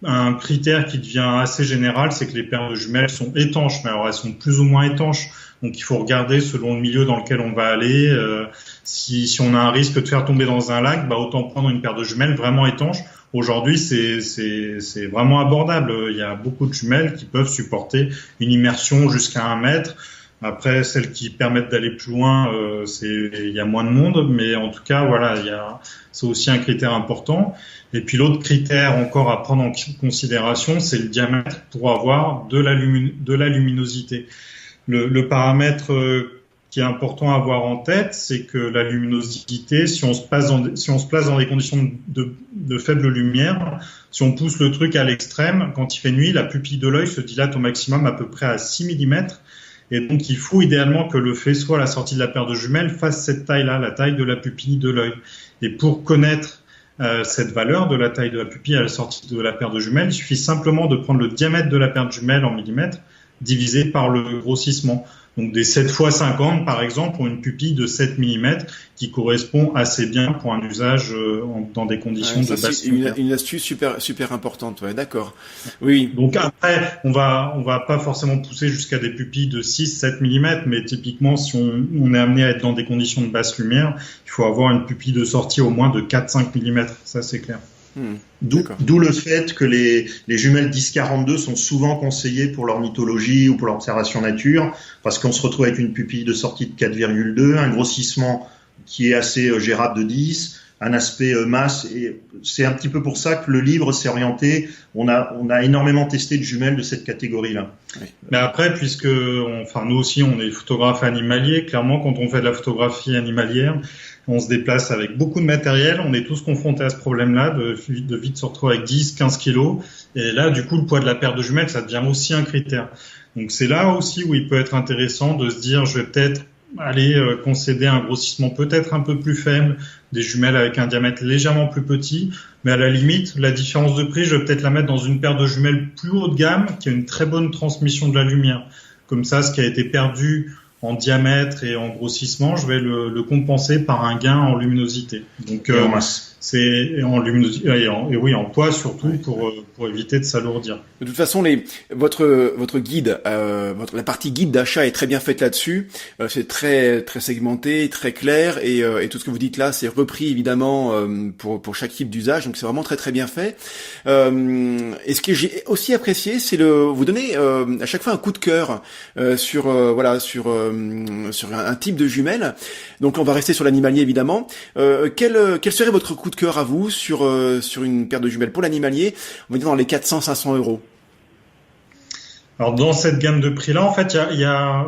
un critère qui devient assez général, c'est que les paires de jumelles sont étanches, mais alors elles sont plus ou moins étanches. Donc il faut regarder selon le milieu dans lequel on va aller. Si on a un risque de faire tomber dans un lac, autant prendre une paire de jumelles vraiment étanches. Aujourd'hui, c'est vraiment abordable. Il y a beaucoup de jumelles qui peuvent supporter une immersion jusqu'à 1 mètre. Après, celles qui permettent d'aller plus loin, il y a moins de monde, mais en tout cas, voilà, c'est aussi un critère important. Et puis l'autre critère encore à prendre en considération, c'est le diamètre pour avoir de la luminosité. Le paramètre qui est important à avoir en tête, c'est que la luminosité, si on se place dans des conditions de faible lumière, si on pousse le truc à l'extrême, quand il fait nuit, la pupille de l'œil se dilate au maximum à peu près à 6 mm. Et donc, il faut idéalement que le faisceau à la sortie de la paire de jumelles fasse cette taille-là, la taille de la pupille de l'œil. Et pour connaître cette valeur de la taille de la pupille à la sortie de la paire de jumelles, il suffit simplement de prendre le diamètre de la paire de jumelles en millimètres divisé par le grossissement. Donc des 7 x 50 par exemple ont une pupille de 7 mm qui correspond assez bien pour un usage dans des conditions de basse lumière. Une astuce super importante, ouais, d'accord. Oui. Donc après on va pas forcément pousser jusqu'à des pupilles de 6-7 mm, mais typiquement si on est amené à être dans des conditions de basse lumière, il faut avoir une pupille de sortie au moins de 4-5 mm, ça c'est clair. D'où le fait que les jumelles 10-42 sont souvent conseillées pour l'ornithologie ou pour l'observation nature, parce qu'on se retrouve avec une pupille de sortie de 4,2, un grossissement qui est assez gérable de 10, un aspect masse, et c'est un petit peu pour ça que le livre s'est orienté. On a énormément testé de jumelles de cette catégorie-là. Oui. Mais après, puisque nous aussi on est photographe animalier, clairement quand on fait de la photographie animalière, on se déplace avec beaucoup de matériel, on est tous confrontés à ce problème-là, de vite se retrouver avec 10-15 kilos. Et là, du coup, le poids de la paire de jumelles, ça devient aussi un critère. Donc c'est là aussi où il peut être intéressant de se dire, je vais peut-être aller concéder un grossissement peut-être un peu plus faible, des jumelles avec un diamètre légèrement plus petit, mais à la limite, la différence de prix, je vais peut-être la mettre dans une paire de jumelles plus haut de gamme, qui a une très bonne transmission de la lumière. Comme ça, ce qui a été perdu en diamètre et en grossissement, je vais le compenser par un gain en luminosité. Donc en masse. C'est en luminosité et en poids surtout pour éviter de s'alourdir. De toute façon, votre guide, la partie guide d'achat est très bien faite là-dessus. C'est très très segmenté, très clair et tout ce que vous dites là, c'est repris évidemment pour chaque type d'usage. Donc c'est vraiment très très bien fait. Et ce que j'ai aussi apprécié, c'est vous donner à chaque fois un coup de cœur sur un type de jumelle. Donc on va rester sur l'animalier évidemment. Quel serait votre coup de cœur à vous sur une paire de jumelles pour l'animalier, on va dire dans les 400-500 euros? Alors dans cette gamme de prix là, en fait,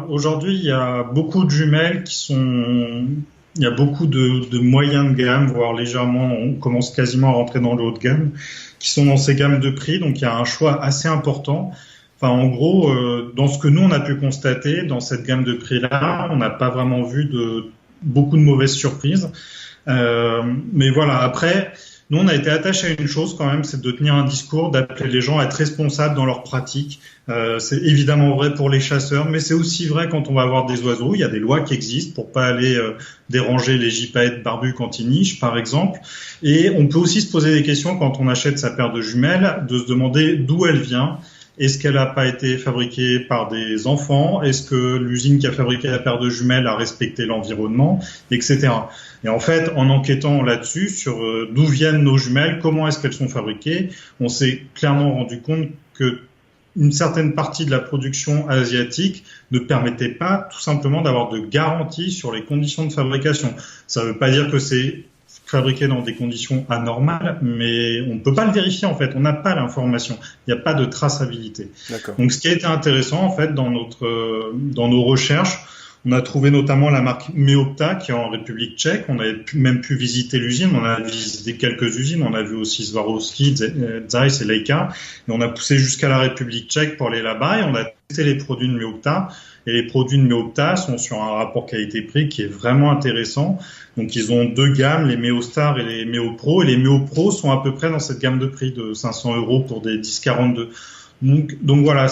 aujourd'hui il y a beaucoup de jumelles il y a beaucoup de moyens de gamme, voire légèrement, on commence quasiment à rentrer dans le haut de gamme, qui sont dans ces gammes de prix. Donc il y a un choix assez important. Enfin, en gros, dans ce que nous on a pu constater dans cette gamme de prix là, on n'a pas vraiment vu beaucoup de mauvaises surprises. Mais voilà, après, nous on a été attachés à une chose quand même, c'est de tenir un discours, d'appeler les gens à être responsables dans leur pratique. C'est évidemment vrai pour les chasseurs, mais c'est aussi vrai quand on va avoir des oiseaux. Il y a des lois qui existent pour pas aller déranger les gypaètes barbus quand ils nichent, par exemple. Et on peut aussi se poser des questions quand on achète sa paire de jumelles, de se demander d'où elle vient. Est-ce qu'elle n'a pas été fabriquée par des enfants? Est-ce que l'usine qui a fabriqué la paire de jumelles a respecté l'environnement, etc. Et en fait, en enquêtant là-dessus, sur d'où viennent nos jumelles, comment est-ce qu'elles sont fabriquées, on s'est clairement rendu compte que une certaine partie de la production asiatique ne permettait pas tout simplement d'avoir de garantie sur les conditions de fabrication. Ça ne veut pas dire que c'est fabriqué dans des conditions anormales, mais on ne peut pas le vérifier en fait, on n'a pas l'information, il n'y a pas de traçabilité. D'accord. Donc ce qui a été intéressant en fait dans nos recherches, On a trouvé notamment la marque Meopta qui est en République tchèque. On avait même pu visiter l'usine. On a visité quelques usines. On a vu aussi Swarovski, Zeiss et Leica. Et on a poussé jusqu'à la République tchèque pour aller là-bas et on a testé les produits de Meopta. Et les produits de Meopta sont sur un rapport qualité-prix qui est vraiment intéressant. Donc, ils ont 2 gammes, les Meostar et les Meopro. Et les Meopro sont à peu près dans cette gamme de prix de 500 € pour des 1042. Donc voilà,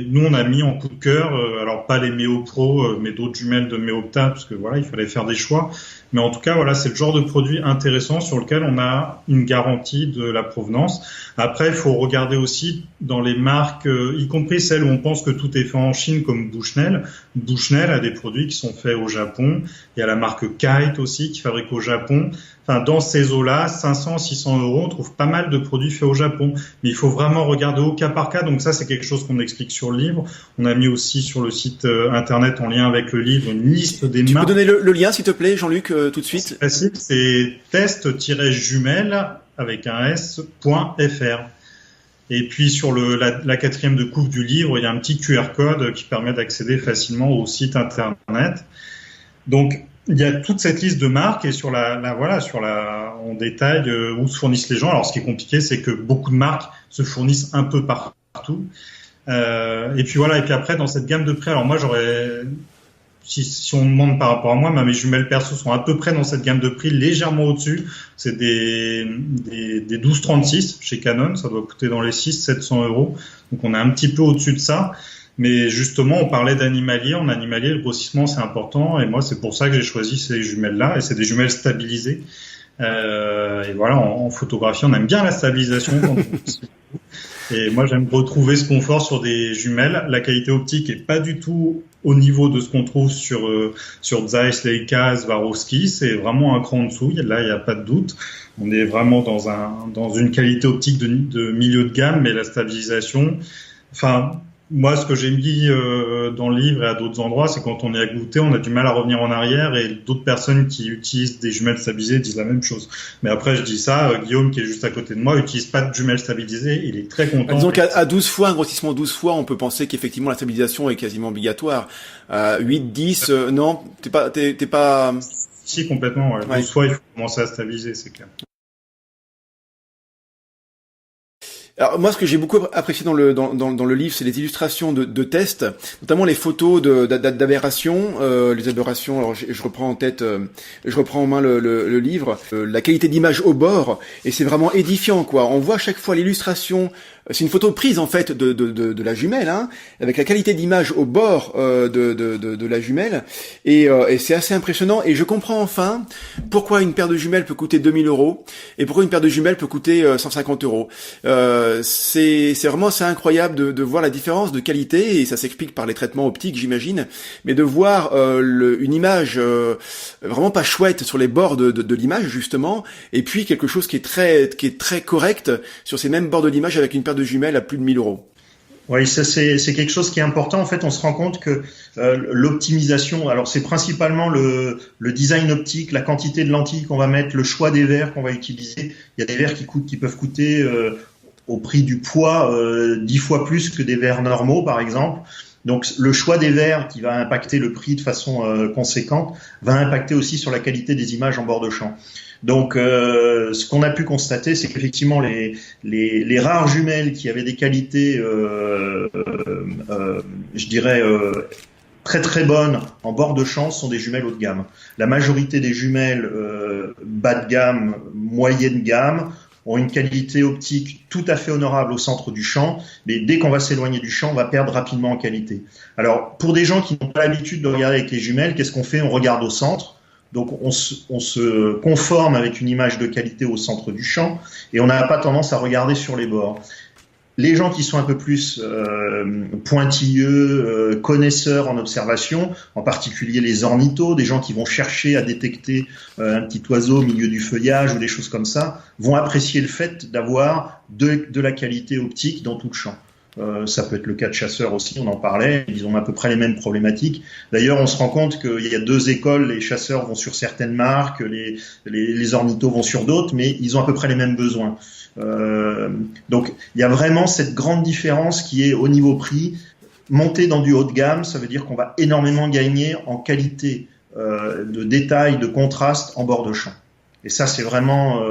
nous on a mis en coup de cœur, alors pas les Meopro, mais d'autres jumelles de Meopta, parce que voilà, il fallait faire des choix. Mais en tout cas, voilà, c'est le genre de produit intéressant sur lequel on a une garantie de la provenance. Après, il faut regarder aussi dans les marques, y compris celles où on pense que tout est fait en Chine, comme Bushnell. Bushnell a des produits qui sont faits au Japon. Il y a la marque Kite aussi qui fabrique au Japon. Enfin, dans ces eaux-là, 500, 600 €, on trouve pas mal de produits faits au Japon. Mais il faut vraiment regarder au cas par cas. Donc ça, c'est quelque chose qu'on explique sur le livre. On a mis aussi sur le site internet, en lien avec le livre, une liste des marques. Tu peux donner le lien, s'il te plaît, Jean-Luc, tout de suite? C'est facile, c'est test-jumelle avec un s.fr. Et puis sur la 4e de couve du livre, il y a un petit QR code qui permet d'accéder facilement au site internet. Donc il y a toute cette liste de marques et sur on détaille où se fournissent les gens. Alors ce qui est compliqué, c'est que beaucoup de marques se fournissent un peu partout. Et puis voilà. Et puis après, dans cette gamme de prix, alors moi si on me demande par rapport à moi, mes jumelles perso sont à peu près dans cette gamme de prix, légèrement au-dessus. C'est des 12-36 chez Canon. Ça doit coûter dans les 600-700 €. Donc on est un petit peu au-dessus de ça. Mais justement, on parlait d'animalier. En animalier, le grossissement, c'est important. Et moi, c'est pour ça que j'ai choisi ces jumelles-là. Et c'est des jumelles stabilisées. Et voilà, en photographie, on aime bien la stabilisation. Et moi, j'aime retrouver ce confort sur des jumelles. La qualité optique est pas du tout au niveau de ce qu'on trouve sur Zeiss, Leica, Swarovski. C'est vraiment un cran en dessous. Là, il n'y a pas de doute. On est vraiment dans une qualité optique de milieu de gamme, mais la stabilisation, enfin, moi, ce que j'ai mis dans le livre et à d'autres endroits, c'est quand on est à goûter, on a du mal à revenir en arrière et d'autres personnes qui utilisent des jumelles stabilisées disent la même chose. Mais après, je dis ça, Guillaume, qui est juste à côté de moi, utilise pas de jumelles stabilisées, il est très content. Disons qu'à 12 fois, un grossissement 12 fois, on peut penser qu'effectivement la stabilisation est quasiment obligatoire. 8, 10, non, t'es pas... Si, complètement, ouais. 12 fois, il faut commencer à stabiliser, c'est clair. Alors moi, ce que j'ai beaucoup apprécié dans le livre, c'est les illustrations de tests, notamment les photos d'aberrations, les aberrations. Alors je reprends en main le livre, la qualité d'image au bord, et c'est vraiment édifiant, quoi. On voit à chaque fois l'illustration. C'est une photo prise en fait de la jumelle, hein, avec la qualité d'image au bord de la jumelle, et c'est assez impressionnant. Et je comprends enfin pourquoi une paire de jumelles peut coûter 2000 € et pourquoi une paire de jumelles peut coûter 150 €. C'est vraiment assez incroyable de voir la différence de qualité, et ça s'explique par les traitements optiques, j'imagine, mais de voir une image vraiment pas chouette sur les bords de l'image justement, et puis quelque chose qui est très correct sur ces mêmes bords de l'image avec une paire de jumelles à plus de 1000 €. Oui, ça c'est quelque chose qui est important. En fait, on se rend compte que l'optimisation, alors c'est principalement le design optique, la quantité de lentilles qu'on va mettre, le choix des verres qu'on va utiliser. Il y a des verres qui peuvent coûter au prix du poids 10 fois plus que des verres normaux, par exemple. Donc le choix des verres qui va impacter le prix de façon conséquente va impacter aussi sur la qualité des images en bord de champ. Donc, ce qu'on a pu constater, c'est qu'effectivement, les rares jumelles qui avaient des qualités, je dirais, très très bonnes en bord de champ sont des jumelles haut de gamme. La majorité des jumelles bas de gamme, moyenne gamme, ont une qualité optique tout à fait honorable au centre du champ, mais dès qu'on va s'éloigner du champ, on va perdre rapidement en qualité. Alors, pour des gens qui n'ont pas l'habitude de regarder avec les jumelles, qu'est-ce qu'on fait? On regarde au centre. Donc on se conforme avec une image de qualité au centre du champ et on n'a pas tendance à regarder sur les bords. Les gens qui sont un peu plus pointilleux, connaisseurs en observation, en particulier les ornithos, des gens qui vont chercher à détecter un petit oiseau au milieu du feuillage ou des choses comme ça, vont apprécier le fait d'avoir de la qualité optique dans tout le champ. Ça peut être le cas de chasseurs aussi, on en parlait, ils ont à peu près les mêmes problématiques. D'ailleurs, on se rend compte qu'il y a deux écoles, les chasseurs vont sur certaines marques, les ornithos vont sur d'autres, mais ils ont à peu près les mêmes besoins. Donc, il y a vraiment cette grande différence qui est au niveau prix. monter dans du haut de gamme, ça veut dire qu'on va énormément gagner en qualité de détail, de contraste en bord de champ. Et ça, c'est vraiment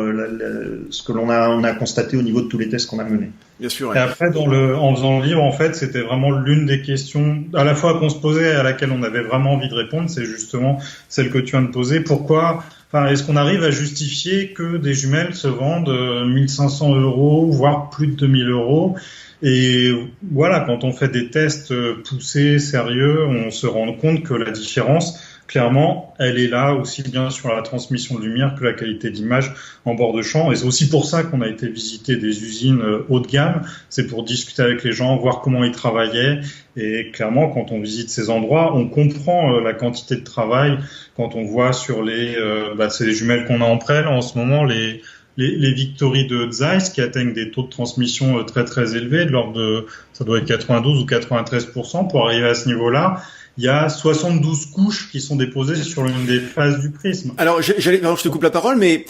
ce que on a constaté au niveau de tous les tests qu'on a menés. Bien sûr. Ouais. Et après, en faisant le livre, en fait, c'était vraiment l'une des questions à la fois qu'on se posait et à laquelle on avait vraiment envie de répondre, c'est justement celle que tu viens de poser. Est-ce qu'on arrive à justifier que des jumelles se vendent 1 500 €, voire plus de 2 000 €? Et voilà, quand on fait des tests poussés, sérieux, on se rend compte que la différence, clairement, elle est là aussi bien sur la transmission de lumière que la qualité d'image en bord de champ. Et c'est aussi pour ça qu'on a été visiter des usines haut de gamme. C'est pour discuter avec les gens, voir comment ils travaillaient. Et clairement, quand on visite ces endroits, on comprend la quantité de travail. Quand on voit sur c'est les jumelles qu'on a en prêt, là, en ce moment, les Victory de Zeiss qui atteignent des taux de transmission très très élevés, de l'ordre de, ça doit être 92 ou 93%. Pour arriver à ce niveau-là, il y a 72 couches qui sont déposées sur l'une des faces du prisme. Alors, je te coupe la parole, mais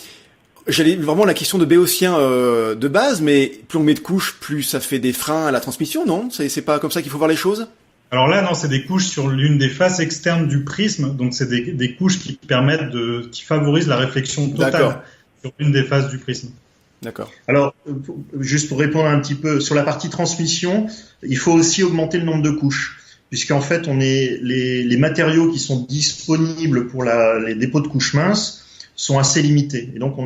j'allais vraiment la question de béotien de base, mais plus on met de couches, plus ça fait des freins à la transmission, non? C'est pas comme ça qu'il faut voir les choses? Alors là, non, c'est des couches sur l'une des faces externes du prisme, donc c'est des couches qui qui favorisent la réflexion totale. D'accord. Sur une des faces du prisme. D'accord. Alors, juste pour répondre un petit peu, sur la partie transmission, il faut aussi augmenter le nombre de couches. Puisqu'en fait, les matériaux qui sont disponibles pour les dépôts de couches minces sont assez limités. Et donc,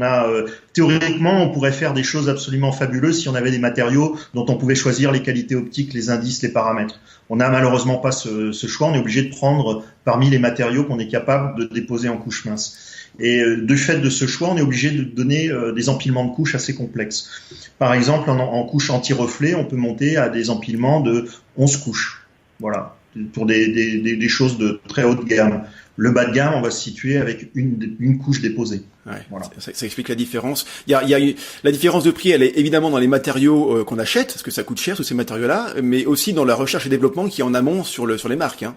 théoriquement, on pourrait faire des choses absolument fabuleuses si on avait des matériaux dont on pouvait choisir les qualités optiques, les indices, les paramètres. On n'a malheureusement pas ce choix. On est obligé de prendre parmi les matériaux qu'on est capable de déposer en couches minces. Et du fait de ce choix, on est obligé de donner des empilements de couches assez complexes. Par exemple, en couche anti-reflet, on peut monter à des empilements de 11 couches. Voilà, pour des choses de très haute gamme. Le bas de gamme, on va se situer avec une couche déposée. Ouais, voilà. Ça explique la différence. Il y a la différence de prix, elle est évidemment dans les matériaux qu'on achète, parce que ça coûte cher tous ces matériaux-là, mais aussi dans la recherche et développement qui est en amont sur les marques. Hein.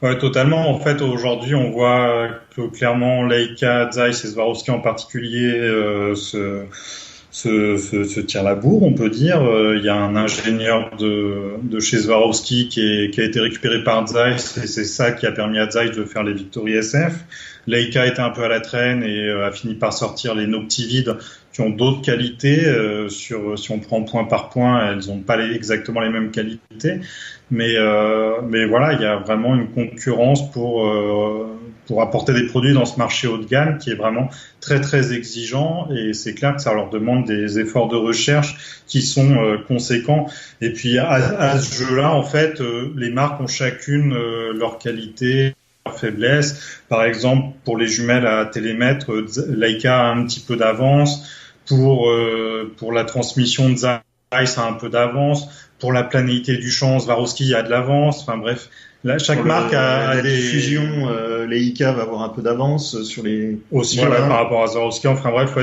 Ouais, totalement. En fait, aujourd'hui, on voit que clairement Leica, Zeiss et Swarovski en particulier se tire la bourre, on peut dire. Il y a un ingénieur de chez Swarovski qui a été récupéré par Zeiss et c'est ça qui a permis à Zeiss de faire les Victory SF. Leica était un peu à la traîne et a fini par sortir les Noctivid qui ont d'autres qualités. Si on prend point par point, elles n'ont pas exactement les mêmes qualités. Mais voilà, il y a vraiment une concurrence pour apporter des produits dans ce marché haut de gamme qui est vraiment très très exigeant et c'est clair que ça leur demande des efforts de recherche qui sont conséquents. Et puis à ce jeu-là, en fait, les marques ont chacune leur qualité, leur faiblesse. Par exemple, pour les jumelles à télémètre, Leica a un petit peu d'avance. Pour la transmission de Zeiss a un peu d'avance. Pour la planéité du champ, Swarovski a de l'avance. Enfin bref, là, chaque marque a des diffusions. Leica va avoir un peu d'avance sur les. Aussi, par rapport à Swarovski. Enfin bref,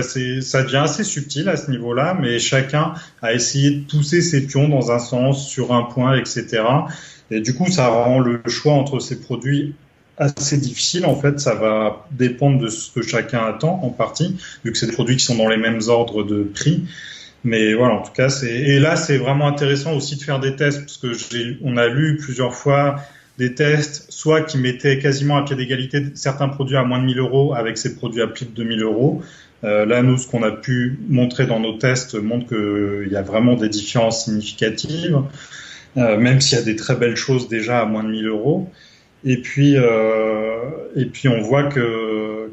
ça devient assez subtil à ce niveau-là, mais chacun a essayé de pousser ses pions dans un sens, sur un point, etc. Et du coup, ça rend le choix entre ces produits assez difficile. En fait, ça va dépendre de ce que chacun attend en partie, vu que c'est des produits qui sont dans les mêmes ordres de prix. Mais voilà, en tout cas, et là, c'est vraiment intéressant aussi de faire des tests, parce que on a lu plusieurs fois des tests, soit qui mettaient quasiment à pied d'égalité certains produits à moins de 1 000 € avec ces produits à plus de 2 000 €. Là, nous, ce qu'on a pu montrer dans nos tests montre qu'il y a vraiment des différences significatives, même s'il y a des très belles choses déjà à moins de 1 000 €. Et puis on voit que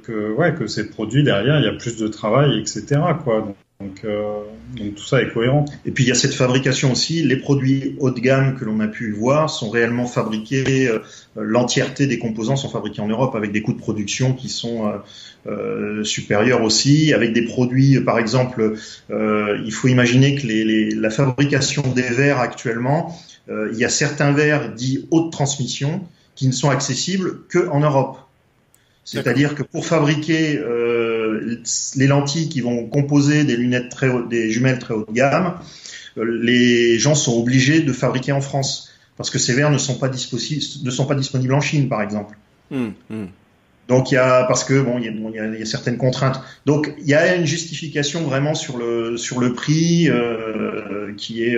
ces produits derrière, il y a plus de travail, etc., quoi. Donc tout ça est cohérent. Et puis il y a cette fabrication aussi. Les produits haut de gamme que l'on a pu voir sont réellement fabriqués. L'entièreté des composants sont fabriqués en Europe avec des coûts de production qui sont supérieurs aussi. Avec des produits, par exemple, il faut imaginer que la fabrication des verres actuellement, il y a certains verres dits haute transmission qui ne sont accessibles qu'en Europe. C'est-à-dire que pour fabriquer les lentilles qui vont composer des jumelles très haut de gamme, les gens sont obligés de fabriquer en France parce que ces verres ne sont pas disponibles en Chine, par exemple. Donc il y a certaines contraintes. Donc il y a une justification vraiment sur le prix qui est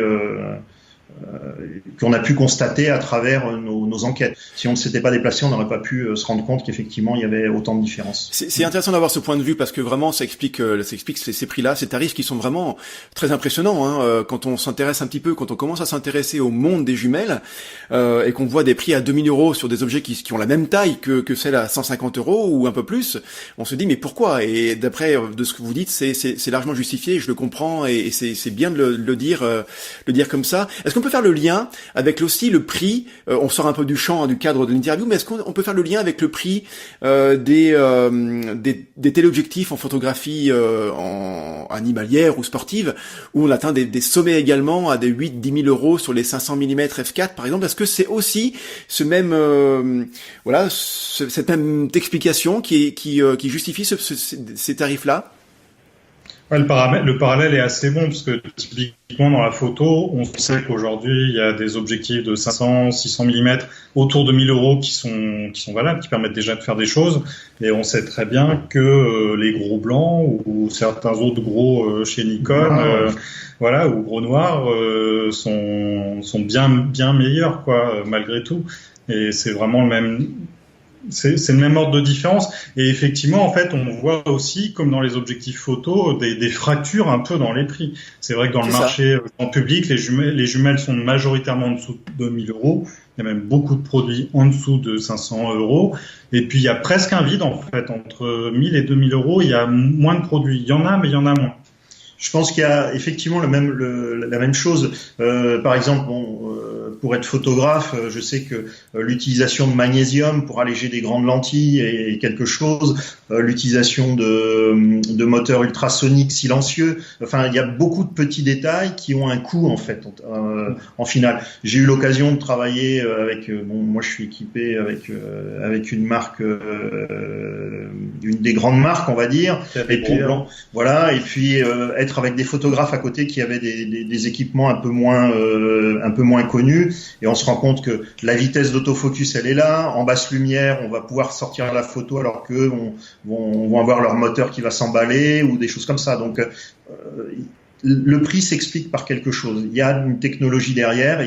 qu'on a pu constater à travers nos enquêtes. Si on ne s'était pas déplacé, on n'aurait pas pu se rendre compte qu'effectivement il y avait autant de différences. C'est intéressant d'avoir ce point de vue parce que vraiment ça explique ces prix-là, ces tarifs qui sont vraiment très impressionnants. Quand on s'intéresse un petit peu, quand on commence à s'intéresser au monde des jumelles et qu'on voit des prix à 2000 € sur des objets qui ont la même taille que celles à 150 € ou un peu plus, on se dit mais pourquoi? Et d'après de ce que vous dites, c'est largement justifié. Je le comprends et c'est bien de le dire comme ça. Est-ce qu'on peut faire le lien avec aussi le prix, on sort un peu du champ, du cadre de l'interview, mais est-ce qu'on peut faire le lien avec le prix des téléobjectifs en photographie en animalière ou sportive, où on atteint des sommets également à des 8-10 000 € sur les 500 mm f4 par exemple? Est-ce que c'est aussi ce même cette même explication qui justifie ces tarifs-là? Ouais, le parallèle est assez bon parce que typiquement dans la photo, on sait qu'aujourd'hui il y a des objectifs de 500, 600 mm autour de 1000 € qui sont valables, qui permettent déjà de faire des choses. Et on sait très bien que les gros blancs ou certains autres gros chez Nikon, ou gros noirs sont bien meilleurs malgré tout. Et c'est vraiment c'est le même ordre de différence. Et effectivement, en fait, on voit aussi, comme dans les objectifs photo, des fractures un peu dans les prix. C'est vrai que dans le marché en public, les jumelles sont majoritairement en dessous de 1000 €. Il y a même beaucoup de produits en dessous de 500 €. Et puis, il y a presque un vide, en fait. Entre 1000 et 2000 €, il y a moins de produits. Il y en a, mais il y en a moins. Je pense qu'il y a effectivement la même chose. Par exemple, pour être photographe, je sais que l'utilisation de magnésium pour alléger des grandes lentilles est quelque chose. L'utilisation de moteurs ultrasoniques silencieux. Enfin, il y a beaucoup de petits détails qui ont un coût en fait. En finale, j'ai eu l'occasion de travailler avec. Moi, je suis équipé avec une marque, une des grandes marques, on va dire. Et puis voilà. Et puis être avec des photographes à côté qui avaient des équipements un peu moins connus, et on se rend compte que la vitesse d'autofocus elle est là, en basse lumière on va pouvoir sortir la photo alors que vont avoir leur moteur qui va s'emballer ou des choses comme ça. Donc le prix s'explique par quelque chose. Il y a une technologie derrière.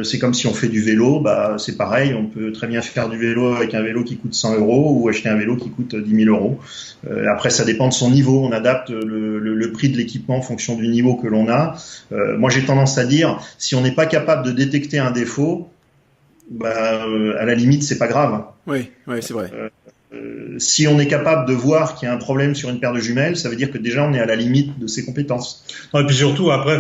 C'est comme si on fait du vélo. C'est pareil. On peut très bien faire du vélo avec un vélo qui coûte 100 € ou acheter un vélo qui coûte 10 000 €. Après, ça dépend de son niveau. On adapte le prix de l'équipement en fonction du niveau que l'on a. Moi, j'ai tendance à dire, si on n'est pas capable de détecter un défaut, à la limite, c'est pas grave. Oui, c'est vrai. Si on est capable de voir qu'il y a un problème sur une paire de jumelles, ça veut dire que déjà on est à la limite de ses compétences. Et puis surtout, après,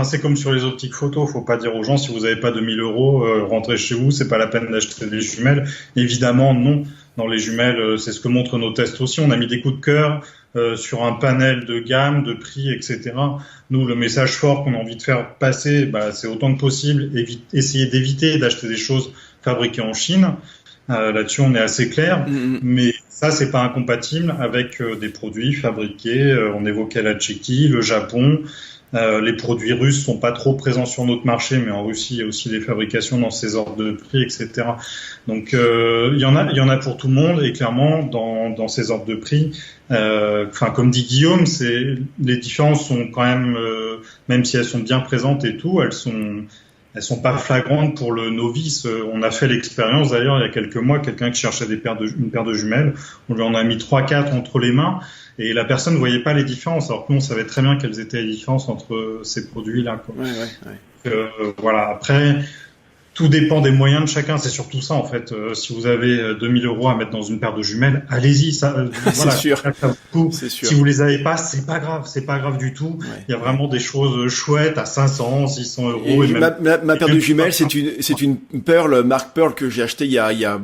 c'est comme sur les optiques photo, faut pas dire aux gens si vous n'avez pas 2000 €, rentrez chez vous, c'est pas la peine d'acheter des jumelles. Évidemment, non. Dans les jumelles, c'est ce que montrent nos tests aussi. On a mis des coups de cœur sur un panel de gamme, de prix, etc. Nous, le message fort qu'on a envie de faire passer, c'est autant que possible, essayer d'éviter d'acheter des choses fabriquées en Chine. Là-dessus, on est assez clair, mais ça, c'est pas incompatible avec des produits fabriqués. On évoquait la Tchéquie, le Japon. Les produits russes sont pas trop présents sur notre marché, mais en Russie, il y a aussi des fabrications dans ces ordres de prix, etc. Donc, il y en a pour tout le monde, et clairement, dans ces ordres de prix, comme dit Guillaume, les différences sont quand même si elles sont bien présentes et tout, elles sont pas flagrantes pour le novice. On a fait l'expérience d'ailleurs il y a quelques mois, quelqu'un qui cherchait une paire de jumelles, on lui en a mis 3-4 entre les mains et la personne ne voyait pas les différences, alors que nous on savait très bien quelles étaient les différences entre ces produits-là. Voilà, après tout dépend des moyens de chacun, c'est surtout ça en fait. Si vous avez 2000 € à mettre dans une paire de jumelles, allez-y, c'est sûr. C'est sûr. Si vous les avez pas, c'est pas grave du tout. Ouais. Il y a vraiment des choses chouettes à 500, 600 €. Et ma paire de jumelles, c'est une Pearl, marque Pearl que j'ai achetée il y a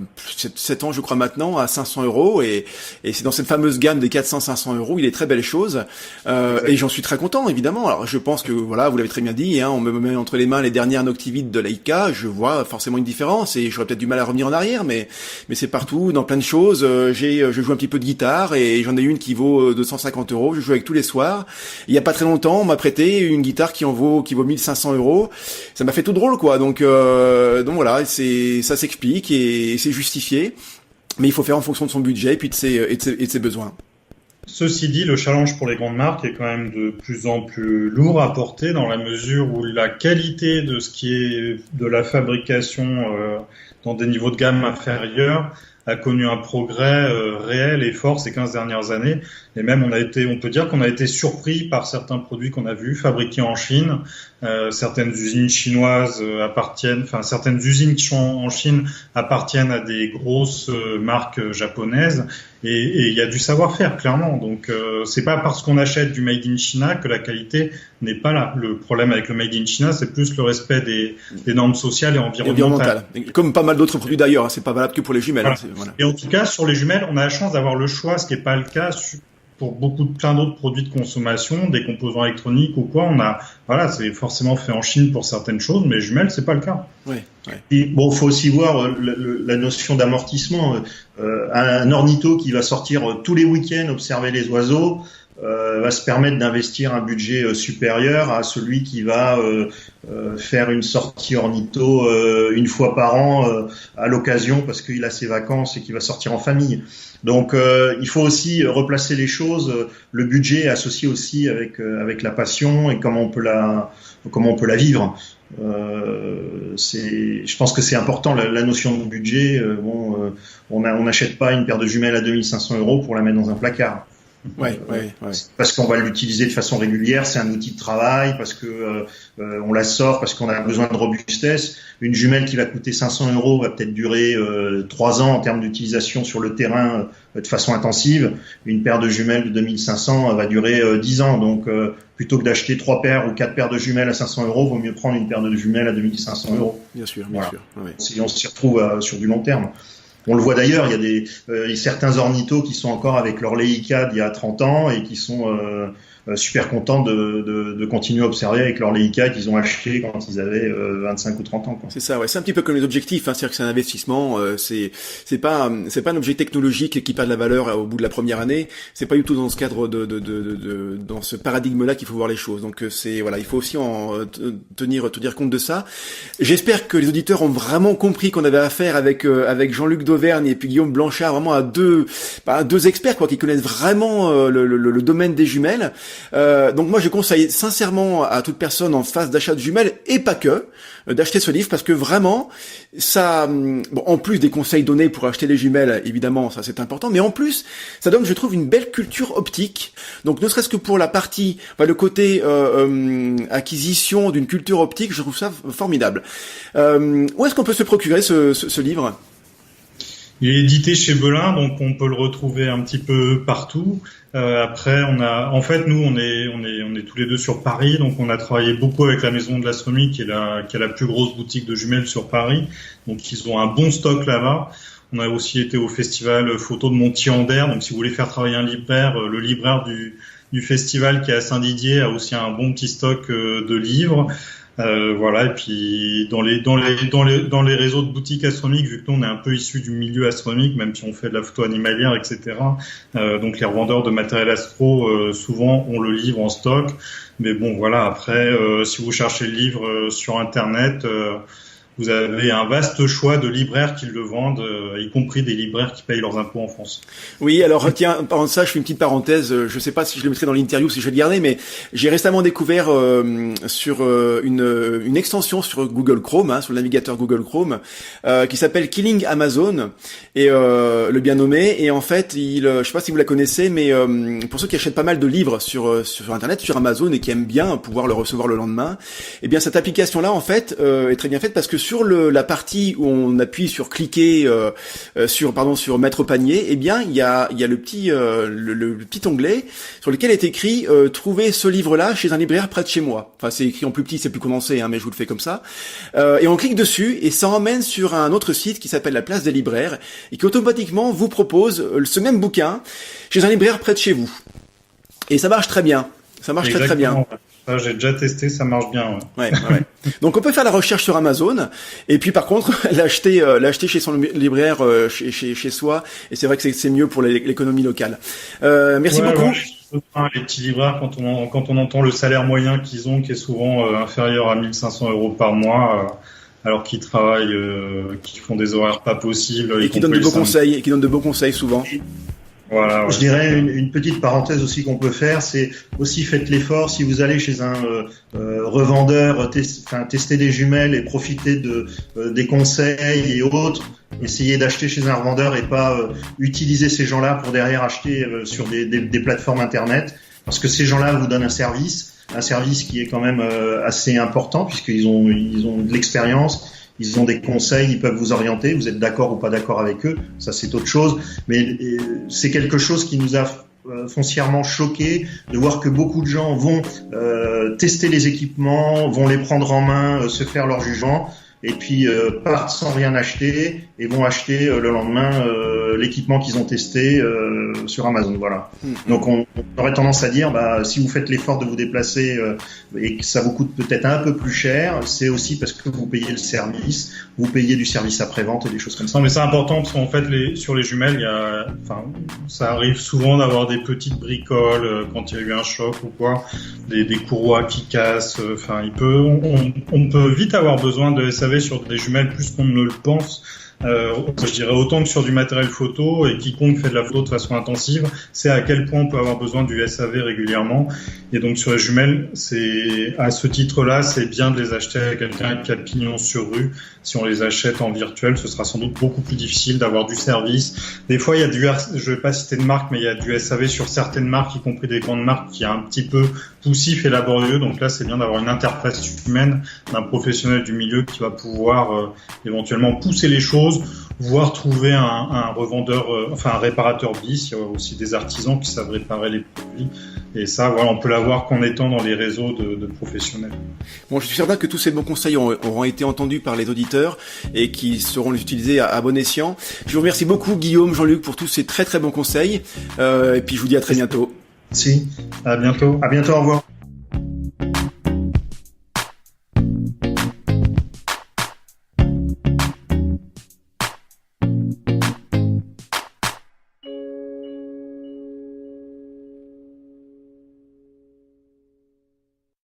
7 ans je crois maintenant à 500 € et c'est dans cette fameuse gamme des 400-500 €. Il est très belle chose et j'en suis très content évidemment. Alors je pense que vous l'avez très bien dit, on me met entre les mains les dernières Noctivid de Leica, je vois forcément une différence et j'aurais peut-être du mal à revenir en arrière, mais c'est partout dans plein de choses. Je joue un petit peu de guitare et j'en ai une qui vaut 250 €. Je joue avec tous les soirs. Il y a pas très longtemps, on m'a prêté une guitare qui vaut 1500 €. Ça m'a fait tout drôle quoi. Donc voilà, ça s'explique et c'est justifié. Mais il faut faire en fonction de son budget et puis de ses besoins. Ceci dit, le challenge pour les grandes marques est quand même de plus en plus lourd à porter dans la mesure où la qualité de ce qui est de la fabrication dans des niveaux de gamme inférieurs a connu un progrès réel et fort ces 15 dernières années. Et même on peut dire qu'on a été surpris par certains produits qu'on a vus fabriqués en Chine. Certaines usines chinoises certaines usines qui sont en Chine appartiennent à des grosses marques japonaises. Et il y a du savoir-faire, clairement. Donc, c'est pas parce qu'on achète du Made in China que la qualité n'est pas là. Le problème avec le Made in China, c'est plus le respect des normes sociales et environnementales. Comme pas mal d'autres produits d'ailleurs, c'est pas valable que pour les jumelles. Voilà. Voilà. Et en tout cas, sur les jumelles, on a la chance d'avoir le choix, ce qui n'est pas le cas pour plein d'autres produits de consommation, des composants électroniques ou quoi. C'est forcément fait en Chine pour certaines choses, mais les jumelles, c'est pas le cas. Oui. Et bon, faut aussi voir la notion d'amortissement. Un ornitho qui va sortir tous les week-ends observer les oiseaux va se permettre d'investir un budget supérieur à celui qui va faire une sortie ornitho une fois par an à l'occasion parce qu'il a ses vacances et qu'il va sortir en famille. Donc il faut aussi replacer les choses. Le budget est associé aussi avec la passion et comment on peut la vivre. Je pense que c'est important la notion de budget. On n'achète pas une paire de jumelles à 2500 € pour la mettre dans un placard. Ouais. Parce qu'on va l'utiliser de façon régulière, c'est un outil de travail, parce que on la sort, parce qu'on a besoin de robustesse. Une jumelle qui va coûter 500 € va peut-être durer 3 ans en termes d'utilisation sur le terrain de façon intensive. Une paire de jumelles de 2500 va durer 10 ans. Donc plutôt que d'acheter 3 paires ou 4 paires de jumelles à 500 €, vaut mieux prendre une paire de jumelles à 2500 €. Bien sûr. Ouais. Si on s'y retrouve sur du long terme. On le voit d'ailleurs, il y a certains ornithos qui sont encore avec leur Leica d'il y a 30 ans et qui sont super contents de continuer à observer avec leur Leica qu'ils ont acheté quand ils avaient 25 ou 30 ans. Quoi. C'est ça, ouais. C'est un petit peu comme les objectifs, c'est-à-dire que c'est un investissement. C'est pas un objet technologique qui perd de la valeur au bout de la première année. C'est pas du tout dans ce cadre dans ce paradigme-là qu'il faut voir les choses. Donc il faut aussi tenir compte de ça. J'espère que les auditeurs ont vraiment compris qu'on avait affaire avec Jean-Luc Dauvergne et puis Guillaume Blanchard, vraiment à deux experts qui connaissent vraiment le domaine des jumelles. Donc moi je conseille sincèrement à toute personne en phase d'achat de jumelles et pas que d'acheter ce livre parce que vraiment ça en plus des conseils donnés pour acheter les jumelles, évidemment ça c'est important, mais en plus ça donne je trouve une belle culture optique. Donc ne serait-ce que pour la partie le côté acquisition d'une culture optique, je trouve ça formidable. Où est-ce qu'on peut se procurer ce livre ? Il est édité chez Belin, donc on peut le retrouver un petit peu partout. Après, nous, on est tous les deux sur Paris, donc on a travaillé beaucoup avec la Maison de l'Astronomie, qui est la plus grosse boutique de jumelles sur Paris. Donc ils ont un bon stock là-bas. On a aussi été au festival photo de Montier-Anderre, donc si vous voulez faire travailler un libraire, le libraire du festival qui est à Saint-Didier a aussi un bon petit stock de livres. Et puis dans les réseaux de boutiques astronomiques, vu que nous on est un peu issus du milieu astronomique, même si on fait de la photo animalière, etc. Donc les revendeurs de matériel astro souvent ont le livre en stock. Mais bon voilà, après si vous cherchez le livre sur internet, vous avez un vaste choix de libraires qui le vendent, y compris des libraires qui payent leurs impôts en France. Oui, alors tiens, par ça, je fais une petite parenthèse. Je sais pas si je le mettrai dans l'interview, si je vais le garder, mais j'ai récemment découvert sur une extension sur Google Chrome, sur le navigateur Google Chrome, qui s'appelle Killing Amazon, et le bien nommé. Et en fait, je sais pas si vous la connaissez, mais pour ceux qui achètent pas mal de livres sur Internet, sur Amazon et qui aiment bien pouvoir le recevoir le lendemain, eh bien cette application-là, en fait, est très bien faite parce que sur la partie où on appuie sur cliquer sur mettre panier, eh bien il y a le petit onglet sur lequel est écrit trouver ce livre-là chez un libraire près de chez moi. Enfin c'est écrit en plus petit, c'est plus condensé, mais je vous le fais comme ça. Et on clique dessus et ça emmène sur un autre site qui s'appelle la Place des libraires et qui automatiquement vous propose ce même bouquin chez un libraire près de chez vous. Et ça marche très bien. Ça marche très bien. Ça, j'ai déjà testé, ça marche bien. Ouais. Donc on peut faire la recherche sur Amazon et puis par contre l'acheter chez son libraire chez soi, et c'est vrai que c'est mieux pour l'économie locale. Merci beaucoup. Les petits libraires, quand on entend le salaire moyen qu'ils ont, qui est souvent inférieur à 1500 € par mois, alors qu'ils travaillent, qu'ils font des horaires pas possibles, et qui donnent de beaux conseils, souvent. Voilà, ouais. Je dirais une petite parenthèse aussi qu'on peut faire, c'est aussi faites l'effort si vous allez chez un revendeur tester des jumelles et profiter des conseils et autres. Essayez d'acheter chez un revendeur et pas utiliser ces gens-là pour derrière acheter sur des plateformes internet, parce que ces gens-là vous donnent un service qui est quand même assez important puisqu'ils ont de l'expérience. Ils ont des conseils, ils peuvent vous orienter, vous êtes d'accord ou pas d'accord avec eux, ça c'est autre chose, mais c'est quelque chose qui nous a foncièrement choqué de voir que beaucoup de gens vont tester les équipements, vont les prendre en main, se faire leur jugement, et puis partent sans rien acheter et vont acheter le lendemain l'équipement qu'ils ont testé sur Amazon. Voilà. Donc on aurait tendance à dire, si vous faites l'effort de vous déplacer et que ça vous coûte peut-être un peu plus cher, c'est aussi parce que vous payez le service, vous payez du service après-vente et des choses comme ça. Non, mais c'est important parce qu'en fait, sur les jumelles, ça arrive souvent d'avoir des petites bricoles quand il y a eu un choc ou quoi, des courroies qui cassent. On peut vite avoir besoin de SAV sur des jumelles plus qu'on ne le pense. Je dirais autant que sur du matériel photo, et quiconque fait de la photo de façon intensive, c'est à quel point on peut avoir besoin du SAV régulièrement. Et donc sur les jumelles, à ce titre-là, c'est bien de les acheter à quelqu'un qui a le pignon sur rue. Si on les achète en virtuel, ce sera sans doute beaucoup plus difficile d'avoir du service. Des fois, il y a je vais pas citer de marque, mais il y a du SAV sur certaines marques, y compris des grandes marques, qui est un petit peu poussif et laborieux. Donc là, c'est bien d'avoir une interface humaine d'un professionnel du milieu qui va pouvoir éventuellement pousser les choses, voire trouver un revendeur, un réparateur bis. Il y a aussi des artisans qui savent réparer les produits. Et ça, voilà, on peut l'avoir qu'en étant dans les réseaux de professionnels. Bon, je suis certain que tous ces bons conseils auront été entendus par les auditeurs et qui seront utilisés à bon escient. Je vous remercie beaucoup, Guillaume, Jean-Luc, pour tous ces très très bons conseils. Et puis je vous dis à très bientôt. Si. À bientôt. À bientôt, au revoir.